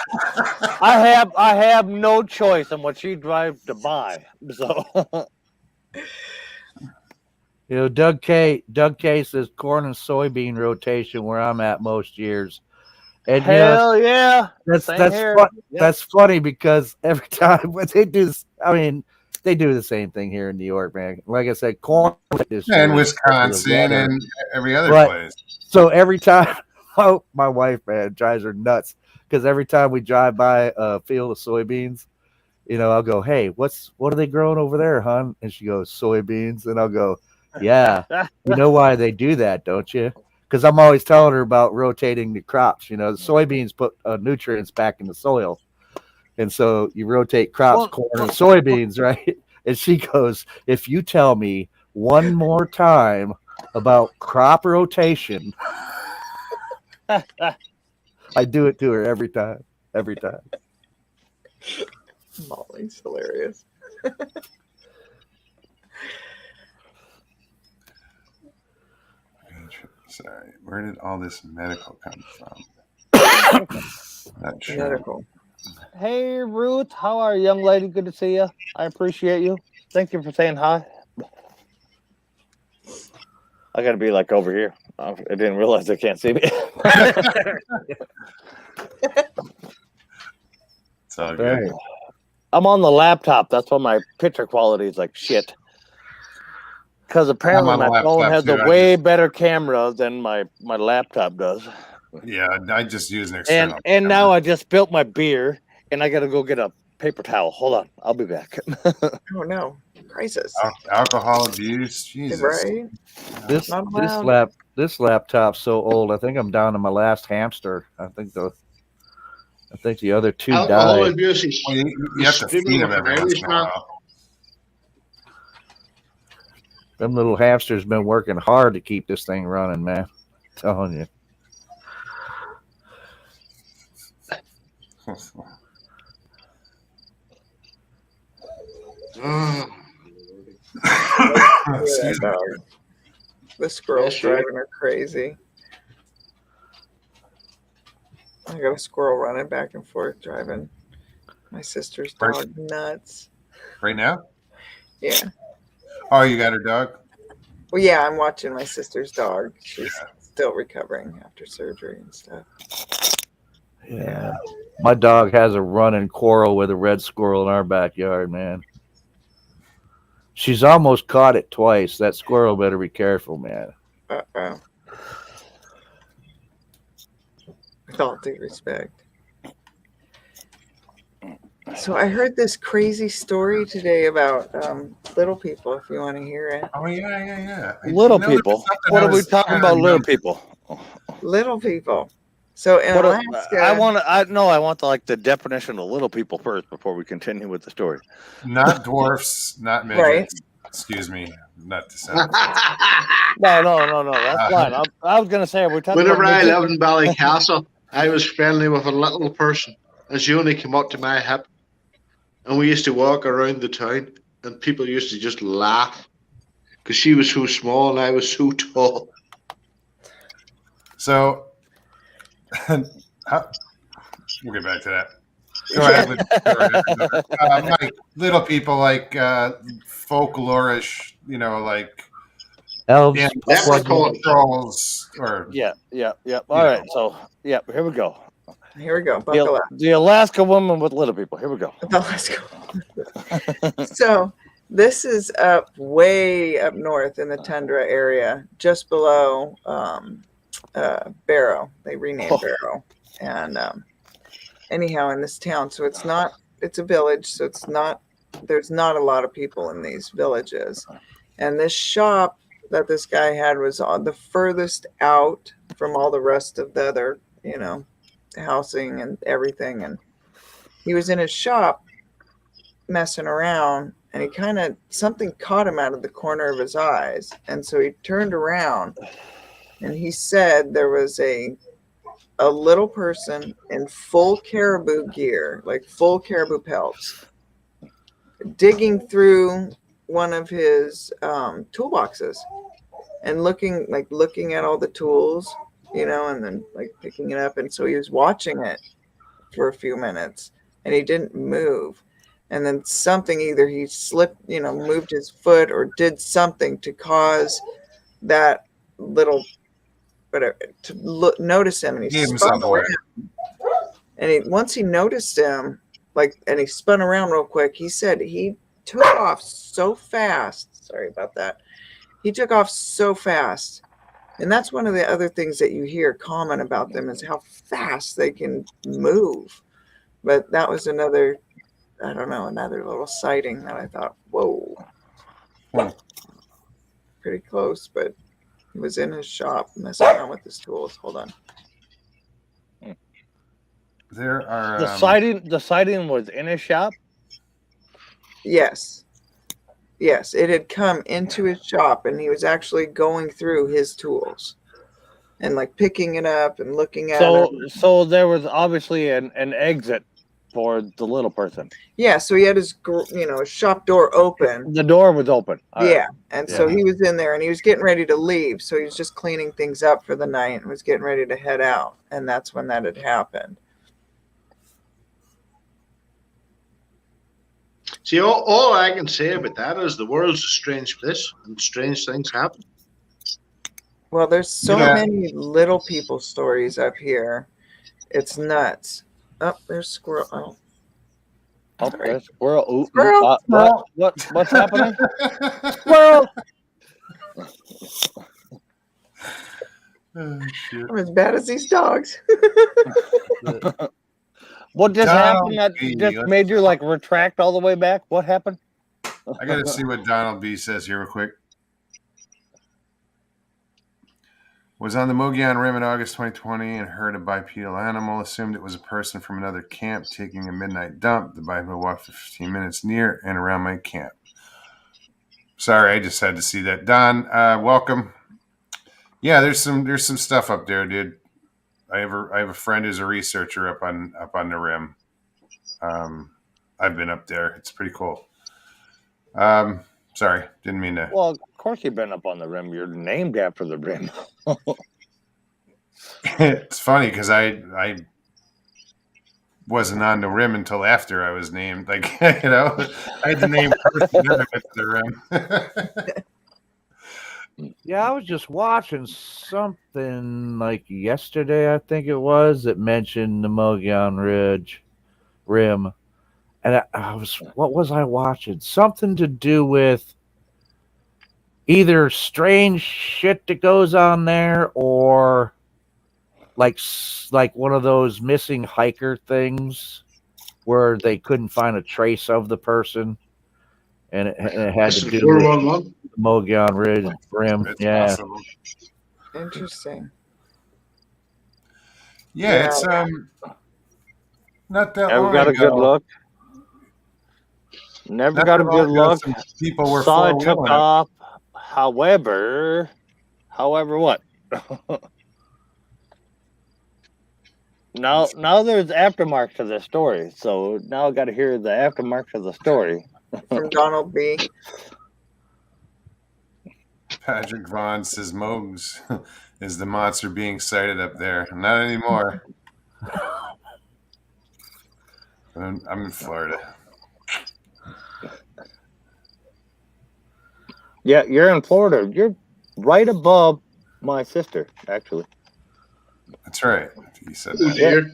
I have no choice on what she drives to buy. So You know, Doug K says corn and soybean rotation where I'm at most years. And hell yeah, that's Same here. Yep. Yep. That's funny because every time when they do this, I mean, they do the same thing here in New York, man. Like I said, corn and Wisconsin and every other place. So every time, my wife, man, drives her nuts because every time we drive by a field of soybeans, you know, I'll go, "Hey, what are they growing over there, hon?" And she goes, "Soybeans." And I'll go, "Yeah, you know why they do that, don't you?" Because I'm always telling her about rotating the crops. You know, the soybeans put nutrients back in the soil. And so you rotate crops, corn and soybeans, right? And she goes, "If you tell me one more time about crop rotation," I do it to her every time. Every time. Molly's hilarious. Sorry, where did all this medical come from? Not sure. Medical. Hey Ruth, how are you, young lady? Good to see you. I appreciate you. Thank you for saying hi. I gotta be like over here. I didn't realize they can't see me. It's all good. I'm on the laptop. That's why my picture quality is like shit. Because apparently my phone has a way better camera than my laptop does. Yeah, I just use an external. And now I just spilled my beer, and I gotta go get a paper towel. Hold on, I'll be back. Oh no, crisis! Alcohol abuse, Jesus. Right? This laptop's so old. I think I'm down to my last hamster. I think the other two alcohol died. abuse is Well, you have to feed them every once in a while. Them little hamsters been working hard to keep this thing running, man. I'm telling you. Excuse me. The squirrels Yes, sir. driving her crazy. I got a squirrel running back and forth driving my sister's dog nuts. Right now? Yeah. Oh, you got her dog? Well, yeah, I'm watching my sister's dog. She's still recovering after surgery and stuff. Yeah. My dog has a running quarrel with a red squirrel in our backyard, man. She's almost caught it twice. That squirrel better be careful, man. Uh-oh. With all due respect. So I heard this crazy story today about little people, if you want to hear it. Oh, yeah. Little people? What are we talking about, little people? Little people. So in Alaska... I want the definition of little people first before we continue with the story. Not dwarfs, not midgets. Right. Excuse me. Not to sound. No. That's fine. I was going to say, we're talking Whenever about I lived in Ballycastle, I was friendly with a little person, and she only came up to my hip, and we used to walk around the town, and people used to just laugh because she was so small and I was so tall. So, We'll get back to that. Go ahead with Mike. Little people like folklore-ish, like Elves, Leprechaun. trolls, or Yeah. All right, so here we go. Here we go. Buckle up. The Alaska woman with little people. Here we go. Let's go. So this is way up north in the tundra area, just below Barrow. They renamed Barrow, and anyhow, in this town. So it's a village. So there's not a lot of people in these villages. And this shop that this guy had was on the furthest out from all the rest of the other, housing and everything. And he was in his shop messing around, and something caught him out of the corner of his eyes. And so he turned around, and he said there was a little person in full caribou gear, like full caribou pelts, digging through one of his toolboxes and looking at all the tools, and then picking it up. And so he was watching it for a few minutes, and he didn't move. And then something, either he slipped, moved his foot or did something to cause that little to notice him, and he gave spun himself away. around. And once he noticed him, and he spun around real quick, he said he took off so fast. Sorry about that. He took off so fast. And that's one of the other things that you hear common about them, is how fast they can move. But that was another little sighting that I thought, whoa. Pretty close, but he was in his shop messing around with his tools. Hold on. There are The sighting was in his shop. Yes, it had come into his shop, and he was actually going through his tools and picking it up and looking at it. So there was obviously an exit for the little person. Yeah, so he had his shop door open. The door was open. Yeah, and so he was in there, and he was getting ready to leave. So he was just cleaning things up for the night and was getting ready to head out, and that's when that had happened. See, all I can say about that is the world's a strange place, and strange things happen. Well, there's so many little people stories up here. It's nuts. Oh, there's squirrel. Oh, there's squirrel. Ooh, Squirrel. What's happening? Squirrel. Oh, shit. I'm as bad as these dogs. What just happened that B, just let's made you retract all the way back? What happened? I got to see what Donald B says here real quick. Was on the Mogollon Rim in August 2020 and heard a bipedal animal. Assumed it was a person from another camp taking a midnight dump. The bipedal walked for 15 minutes near and around my camp. Sorry, I just had to see that. Don, welcome. Yeah, there's some stuff up there, dude. I have a friend who's a researcher up on the rim. I've been up there. It's pretty cool. Sorry, didn't mean to. Well, of course you've been up on the rim. You're named after the rim. It's funny because I wasn't on the rim until after I was named. I had the name first and then I went to the rim. Yeah, I was just watching something yesterday, I think it was, that mentioned the Mogollon Rim. And what was I watching? Something to do with either strange shit that goes on there or like one of those missing hiker things where they couldn't find a trace of the person. And it had to do with Mogollon Rim. It's Yeah. possible. Interesting. Yeah, it's not that Never long got a ago. good look. Never Not got a that long good ago, look. some people were Saw it took four-wheeling it. off. However what? Now there's aftermarks to this story. So now I got to hear the aftermarks of the story. From Donald B. Patrick Vaughn says Mogs is the monster being sighted up there. Not anymore. I'm in Florida. Yeah, you're in Florida. You're right above my sister, actually. That's right. You said Oh that. dear.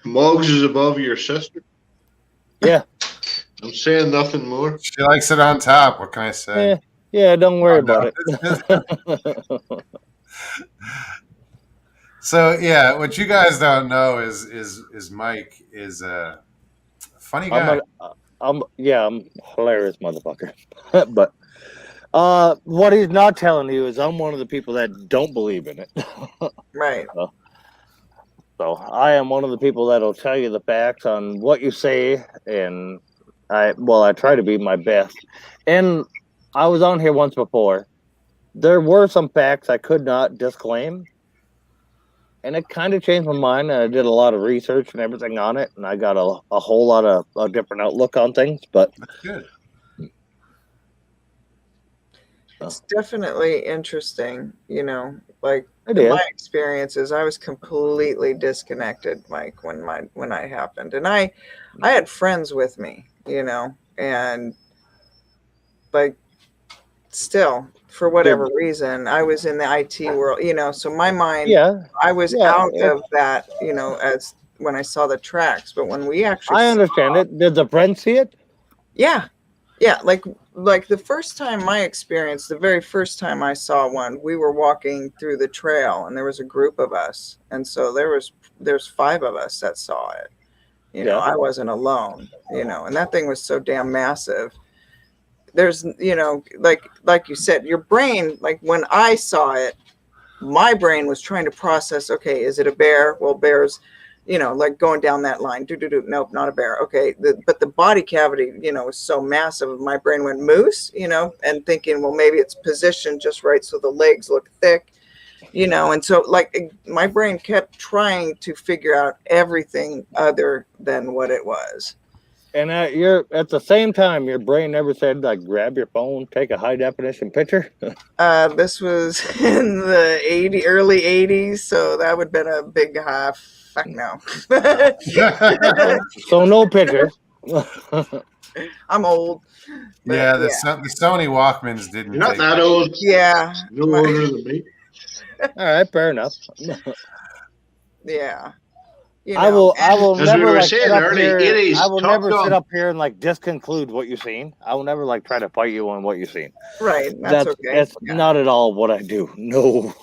Moggs is above your sister. Yeah. I'm saying nothing more. She likes it on top. What can I say? Yeah, don't worry Oh, no. about it. So yeah, what you guys don't know is Mike is a funny guy. I'm hilarious motherfucker. But what he's not telling you is I'm one of the people that don't believe in it. Right. So I am one of the people that'll tell you the facts on what you say, and I try to be my best. And I was on here once before. There were some facts I could not disclaim, and it kind of changed my mind. And I did a lot of research and everything on it, and I got a whole lot of a different outlook on things. But That's good. It's definitely interesting, like it in is. my experiences, I was completely disconnected, Mike, when I happened. And I had friends with me, and like still, for whatever reason, I was in the IT world, so my mind, I was out of that, as when I saw the tracks. But when we actually I understand it. Did the friend see it? Yeah. Like the first time my experience, the very first time I saw one, we were walking through the trail and there was a group of us. And so there's 5 of us that saw it. I wasn't alone, and that thing was so damn massive. There's, like you said, your brain, like when I saw it, my brain was trying to process, okay, is it a bear? Well, bears, like going down that line. Nope, not a bear. Okay. But the body cavity, was so massive. My brain went moose, and thinking, well, maybe it's positioned just right so the legs look thick, and so like my brain kept trying to figure out everything other than what it was. And you're at the same time, your brain never said like grab your phone, take a high definition picture. This was in the early 80s, so that would have been a big fuck no. So no picture. I'm old. Yeah, the Sony Walkmans didn't. You're not that old. Yeah. No older than me. All right, fair enough. Yeah. I will As never we were like saying, sit up early here. 80s, I will Top never Gun. sit up here and like disconclude what you've seen. I will never like try to fight you on what you've seen. Right. That's okay. That's not at all what I do. No.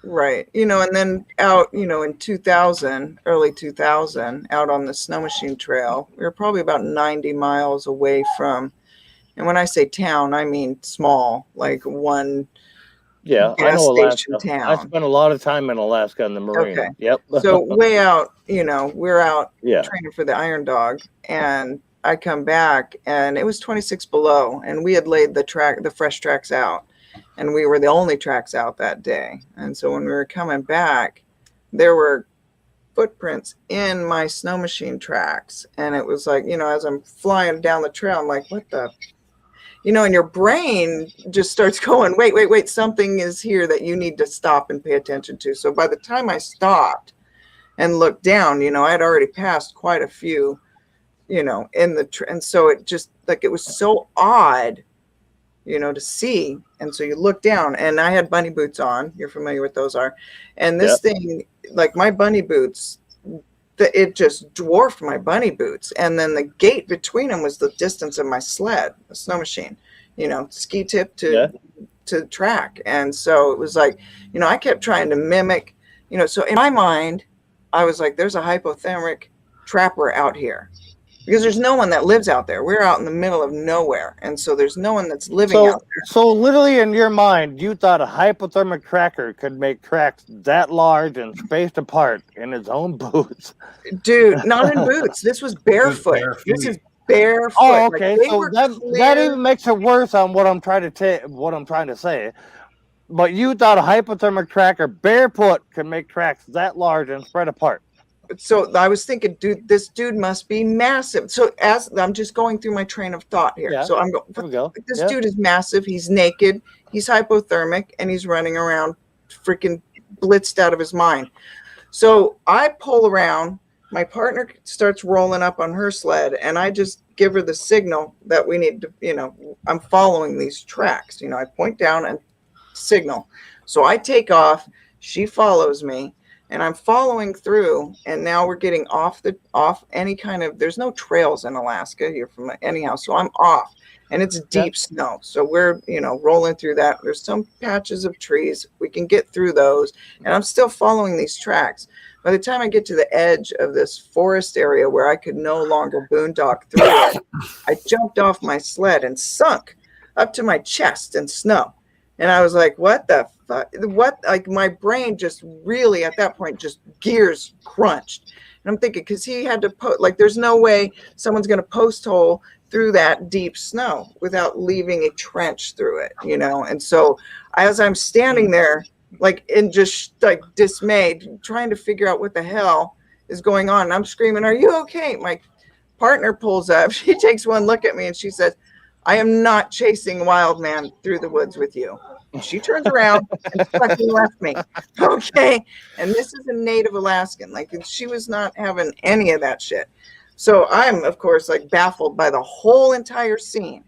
Right. And then out, in 2000, early 2000, out on the snow machine trail, we were probably about 90 miles away from, and when I say town, I mean small, like one I know Alaska. town. I spent a lot of time in Alaska in the Marine. Okay. Yep. So way out, we're out Yeah. training for the Iron Dog, and I come back and it was 26 below, and we had laid the fresh tracks out, and we were the only tracks out that day. And so when we were coming back, there were footprints in my snow machine tracks, and it was like, as I'm flying down the trail, I'm like, what the, and your brain just starts going, wait, something is here that you need to stop and pay attention to. So by the time I stopped and looked down, I had already passed quite a few, in the, and so it just like, it was so odd, to see. And so you look down, and I had bunny boots on. You're familiar with those are. And this thing, like my bunny boots, it just dwarfed my bunny boots. And then the gate between them was the distance of my sled, a snow machine, ski tip to track. And so it was like, I kept trying to mimic, so in my mind, I was like, there's a hypothermic trapper out here, because there's no one that lives out there. We're out in the middle of nowhere. And so there's no one that's living out there. So literally in your mind, you thought a hypothermic tracker could make tracks that large and spaced apart in its own boots. Dude, not in boots. This was barefoot. This is barefoot. Oh, okay. Like, so that even makes it worse on what I'm trying to say. But you thought a hypothermic tracker barefoot could make tracks that large and spread apart. So I was thinking, dude, this dude must be massive. So as I'm just going through my train of thought here. Yeah, so I'm going, this dude is massive. He's naked. He's hypothermic, and he's running around freaking blitzed out of his mind. So I pull around my partner starts rolling up on her sled, and I just give her the signal that we need to, I'm following these tracks. I point down and signal. So I take off, she follows me, and I'm following through, and now we're getting off any kind of, there's no trails in Alaska. You're from anyhow, so I'm off. And it's deep snow. So we're, rolling through that. There's some patches of trees. We can get through those. And I'm still following these tracks. By the time I get to the edge of this forest area where I could no longer boondock through it, I jumped off my sled and sunk up to my chest in snow. And I was like, what the fuck? What? Like, my brain just really, at that point, just gears crunched. And I'm thinking, because he had to there's no way someone's going to post hole through that deep snow without leaving a trench through it, And so as I'm standing there, just dismayed, trying to figure out what the hell is going on. And I'm screaming, "Are you okay?" My partner pulls up. She takes one look at me and she says, "I am not chasing wild man through the woods with you." And she turns around and fucking left me. Okay. And this is a native Alaskan. She was not having any of that shit. So I'm, of course, baffled by the whole entire scene.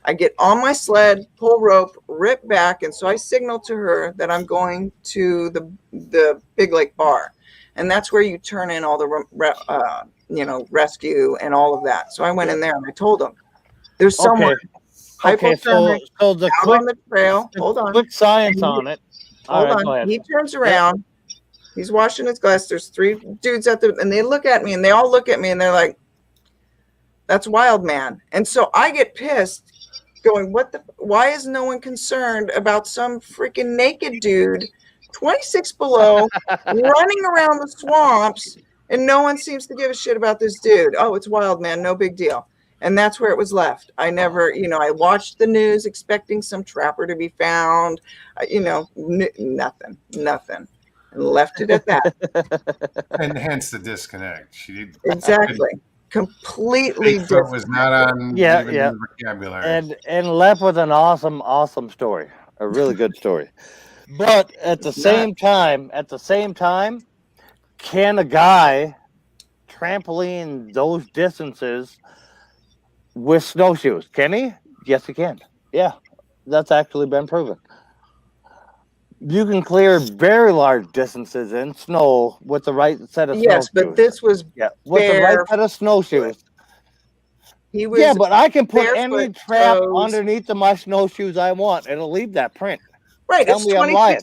I get on my sled, pull rope, rip back, and so I signal to her that I'm going to the Big Lake Bar, and that's where you turn in all the rescue and all of that. So I went in there and I told them, "There's someone hypothermic so the out on the trail." Hold on. Quick science on it. Hold on. Go ahead. He turns around. He's washing his glass. There's 3 dudes and they look at me, and they all look at me, and they're like, "That's wild man." And so I get pissed, going, why is no one concerned about some freaking naked dude 26 below running around the swamps, and no one seems to give a shit about this dude? Oh, it's wild man, no big deal. And that's where it was left. I never, I watched the news expecting some trapper to be found, nothing, and left it at that. And hence the disconnect. Exactly. Completely Bigfoot different. was not on the vocabulary. And left with an awesome story, a really good story. But at the same time, can a guy trampoline those distances with snowshoes? Can he? Yes, he can. Yeah, that's actually been proven. You can clear very large distances in snow with the right set of snowshoes. Yes, but this was with the right set of snowshoes. He was but I can put any trap underneath of my snowshoes I want. It'll leave that print. Right. Tell me I'm lying.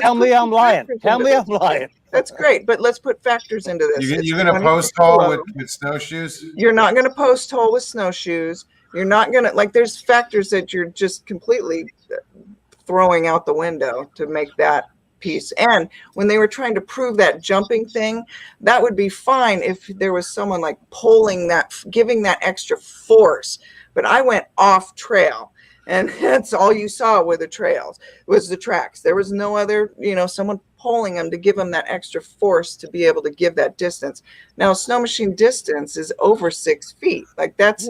Tell me I'm lying. Tell me I'm lying. That's great, but let's put factors into this. You're going to post hole with snowshoes? You're not going to post hole with snowshoes. You're not going to, there's factors that you're just completely throwing out the window to make that piece. And when they were trying to prove that jumping thing, that would be fine if there was someone pulling that, giving that extra force. But I went off trail, and that's all you saw were the trails, was the tracks. There was no other, someone pulling them to give them that extra force to be able to give that distance. Now, snow machine distance is over 6 feet. That's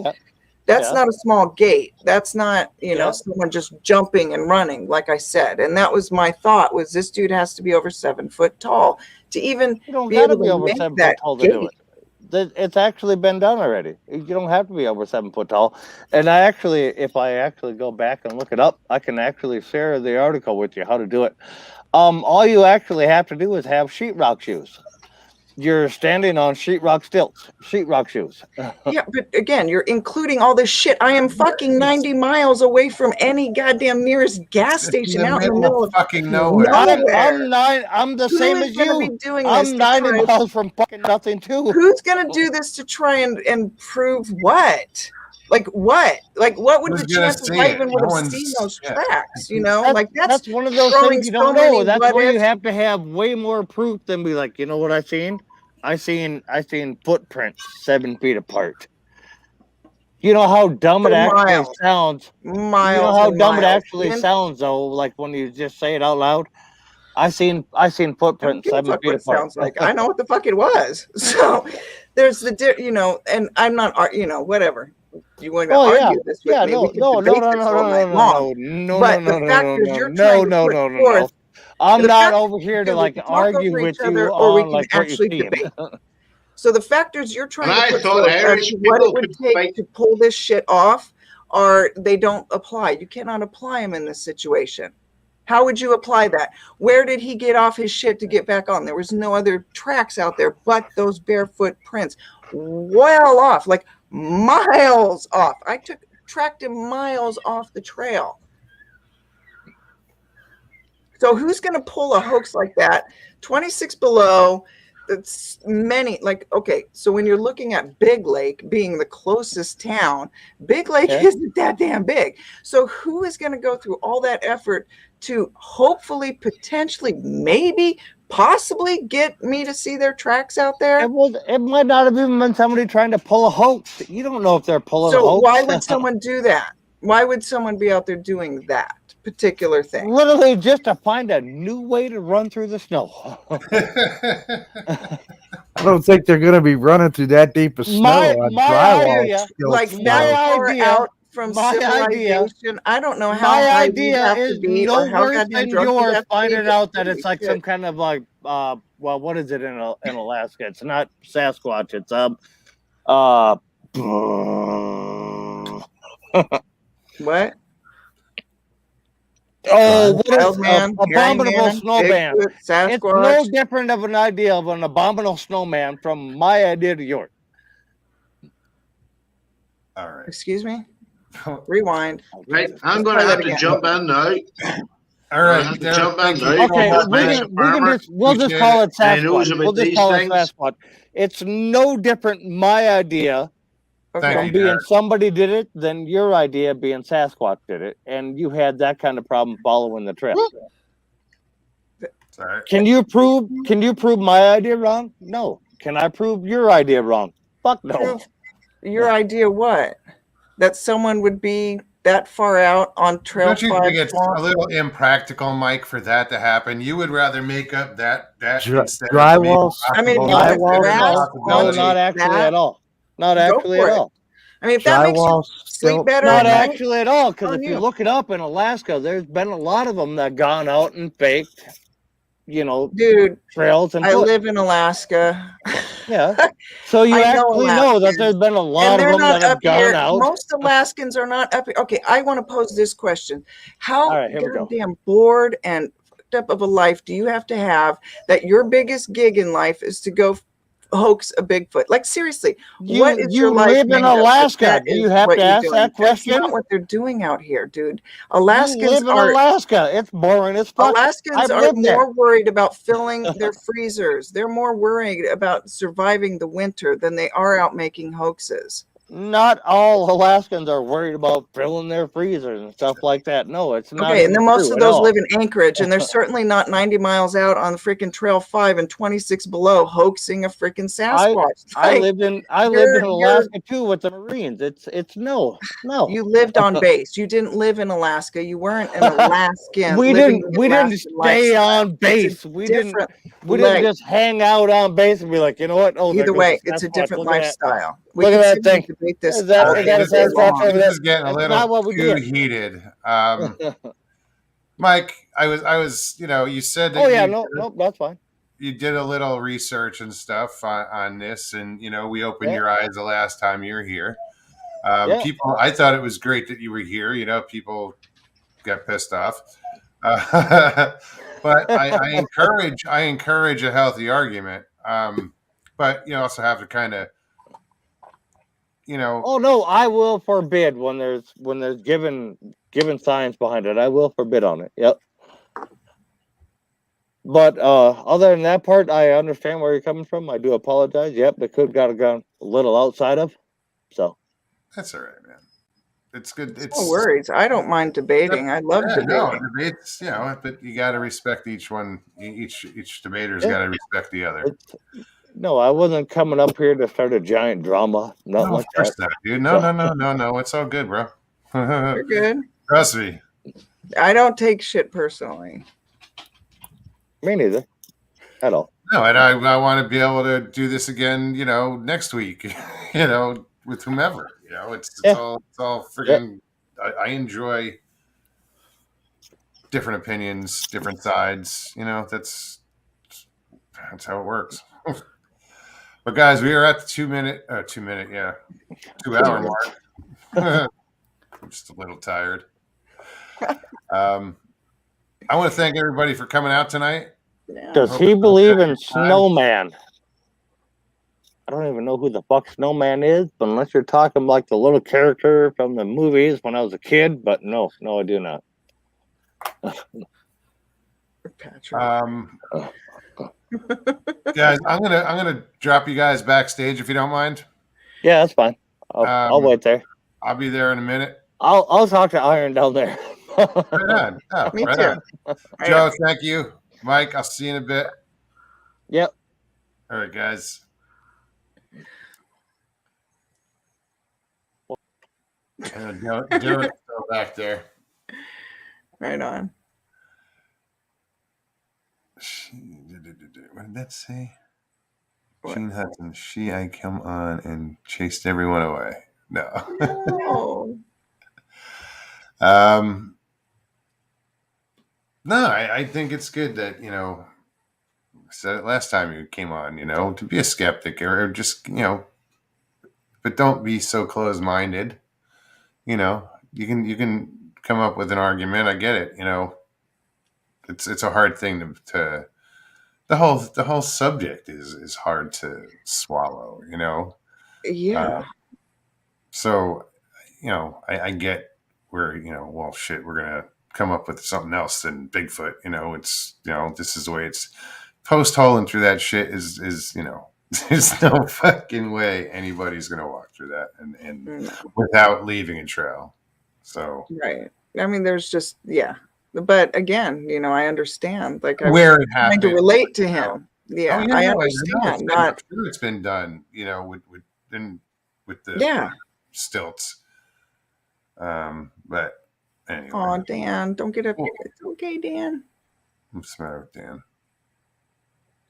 not a small gate. That's not, someone just jumping and running, like I said. And that was my thought, was this dude has to be over 7 foot tall to even be able to over 7 foot tall to do it. It's actually been done already. You don't have to be over 7 foot tall. And if I go back and look it up, I can actually share the article with you how to do it. All you actually have to do is have sheetrock shoes. You're standing on sheetrock stilts, sheetrock shoes. Yeah, but again, you're including all this shit. I am fucking 90 miles away from any goddamn nearest gas station out in the middle of fucking nowhere. I'm the same as you. I'm 90 miles from fucking nothing too. Who's gonna do this to try and prove what? What? What would the chances I even would have seen those tracks? That's one of those things you don't know. That's where you have to have way more proof than be like, you know what I seen? I seen footprints 7 feet apart. You know how dumb it actually sounds. You know how dumb it actually sounds though, when you just say it out loud. I seen footprints 7 feet apart. Sounds like I know what the fuck it was. So there's and I'm not, whatever. You want to argue this with me? No. But the factors you're trying to put forth, I'm not over here to argue with you or we on can actually debate. So the factors you're trying And to I put thought forth as Irish to what people it would could take fight. to pull this shit off they don't apply. You cannot apply them in this situation. How would you apply that? Where did he get off his shit to get back on? There was no other tracks out there but those barefoot prints. Well off, like miles off. I tracked him miles off the trail. So who's going to pull a hoax like that? 26 below. That's many. Like, okay, so when you're looking at Big Lake being the closest town, Big Lake isn't that damn big. So who is going to go through all that effort to hopefully, potentially, maybe, possibly get me to see their tracks out there? It might not have even been somebody trying to pull a hoax. You don't know if they're pulling a So hoax. why would someone do that? Why would someone be out there doing that particular thing? Literally just to find a new way to run through the snow. I don't think they're going to be running through that deep of snow on drywall. idea, Like snow. that far idea- out from my idea- civilization. I don't know how My high you idea have to is be no or how worse goddamn than drunk you yours have to be, finding but out that holy it's like shit. some kind of like well, what is it in Alaska? It's not Sasquatch. It's What? oh, what is Wild man, abominable hairy man, snowman? Bigfoot, It's no Sasquatch. different of an idea of an abominable snowman from my idea to yours. All right. Excuse me? Rewind. Right, I'm going to try have that to again. jump in now. All right, have to Derek, jump thank in you now. so Okay, much, Nice man. we'll just call it And he knows Sasquatch. about We'll just these call it things. Sasquatch. It's no different my idea Okay. from you, being Derek. somebody did it than your idea being Sasquatch did it, and you had that kind of problem following the trail. It's all right. Can you prove my idea wrong? No. Can I prove your idea wrong? Fuck no. Prove your idea what? That someone would be that far out on Trail Don't you 5 think it's swamp? a little impractical, Mike, for that to happen? You would rather make up that instead drywall- of I mean, if you possible- want if it's a grass, No, possibility. not actually that- at all. Not Go actually for at it. all. I mean, if that makes you Drywall sleep still- better Not at night, actually at all, because on if you you. look it up in Alaska, there's been a lot of them that gone out and faked, dude, trails and I foot. live in Alaska. Yeah. So you I know actually know that Alaskans. there's been a And lot of they're them not that have up here. gone out. Most Alaskans are not up here. Okay, I want to pose this question. How All right, here we go. goddamn bored and fucked up of a life do you have to have that your biggest gig in life is to go hoax a Bigfoot? Like, seriously, what is your You life live in made of if Alaska. that Do is you have what to you're ask doing? that That's question? not what they're doing out here, dude. You Alaskans live in are Alaska. It's boring as fuck. Alaskans I've are lived there. more worried about filling their freezers. They're more worried about surviving the winter than they are out making hoaxes. Not all Alaskans are worried about filling their freezers and stuff like that. No, it's not. Okay, and then even most true of at those all. live in Anchorage, and they're certainly not 90 miles out on the freaking Trail 5 and 26 below hoaxing a freaking Sasquatch. I Like, lived in you're- Alaska too with the Marines. It's no. you lived on base. You didn't live in Alaska. You weren't an Alaskan. We living didn't the stay Alaskan lifestyle. on base. It's a We didn't different just hang out on base and be like, you know what? Oh, there Either goes way, the it's a Sasquatch. different Look at that. lifestyle. We Look can at that sit here and thing. debate this Is that all a day Sasquatch long. over This there? is getting a That's little not what we too did. heated. Mike, I was, you said that Oh yeah, no, that's fine. you did a little research and stuff on this, and we opened Yeah. your eyes the last time you were here. Yeah. People, I thought it was great that you were here. People got pissed off, but I encourage a healthy argument. But you also have to kind of, Oh no, I will forbid when there's given science behind it. I will forbid on it. Yep. But other than that part, I understand where you're coming from. I do apologize. Yep, the could got gone a little outside of. So that's all right, man. It's good. No worries. I don't mind debating. I love debating. No, debates, but you got to respect each one. Each debator's got to respect the other. No, I wasn't coming up here to start a giant drama. Nothing like of course that. not, dude. No. It's all good, bro. You're good. Trust me. I don't take shit personally. Me neither. At all. No, and I want to be able to do this again, next week, with whomever. It's all freaking. I enjoy different opinions, different sides. That's how it works. But guys, we are at the 2 minute, yeah, 2 hour mark. I'm just a little tired. I want to thank everybody for coming out tonight. Yeah. Does he believe in Snowman? I don't even know who the fuck Snowman is, but unless you're talking like the little character from the movies when I was a kid, but no, I do not. Patrick. Guys, I'm gonna drop you guys backstage if you don't mind. Yeah, that's fine. I'll wait there. I'll be there in a minute. I'll talk to Iron down there. Right on. Oh, Me right too. on. Joe, thank you. Mike, I'll see you in a bit. Yep. All right, guys. Joe's still back there. Right on. What did that say? What? Gene Hudson. I come on and chased everyone away. No. No, I think it's good that, I said it last time you came on, to be a skeptic or just, but don't be so closed-minded. You can come up with an argument. I get it. It's a hard thing to the whole subject is hard to swallow, Yeah. So, I get where, well, shit, we're going to come up with something else than Bigfoot. It's, this is the way it's post holing through that shit is, there's no fucking way anybody's going to walk through that and without leaving a trail. So, right. I mean, there's just, yeah. But again, I understand. Like, I where was it trying happened. to relate to him. Yeah, Oh, yeah, I no, understand. I'm sure it's been done, with the stilts. But anyway. Oh, Dan, don't get up. It's okay, Dan. What's the matter with Dan?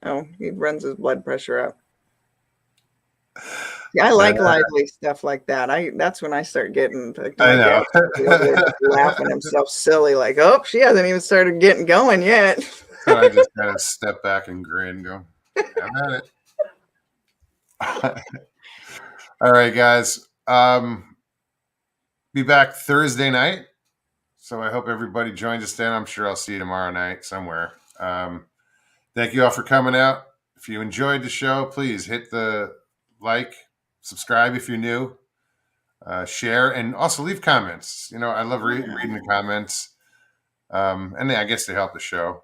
Oh, he runs his blood pressure up. Yeah, I like lively stuff like that. That's when I start getting I know. laughing himself silly, like, oh, she hasn't even started getting going yet. So I just kind of step back and grin and go, I'm at it. All right, guys. Be back Thursday night. So I hope everybody joins us then. I'm sure I'll see you tomorrow night somewhere. Thank you all for coming out. If you enjoyed the show, please hit the like, subscribe if you're new, share, and also leave comments. I love reading the comments. And I guess they help the show.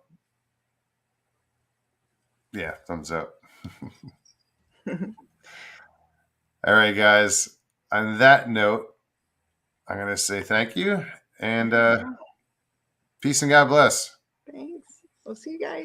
Yeah, thumbs up. All right, guys. On that note, I'm going to say thank you and peace and God bless. Thanks. We'll see you guys.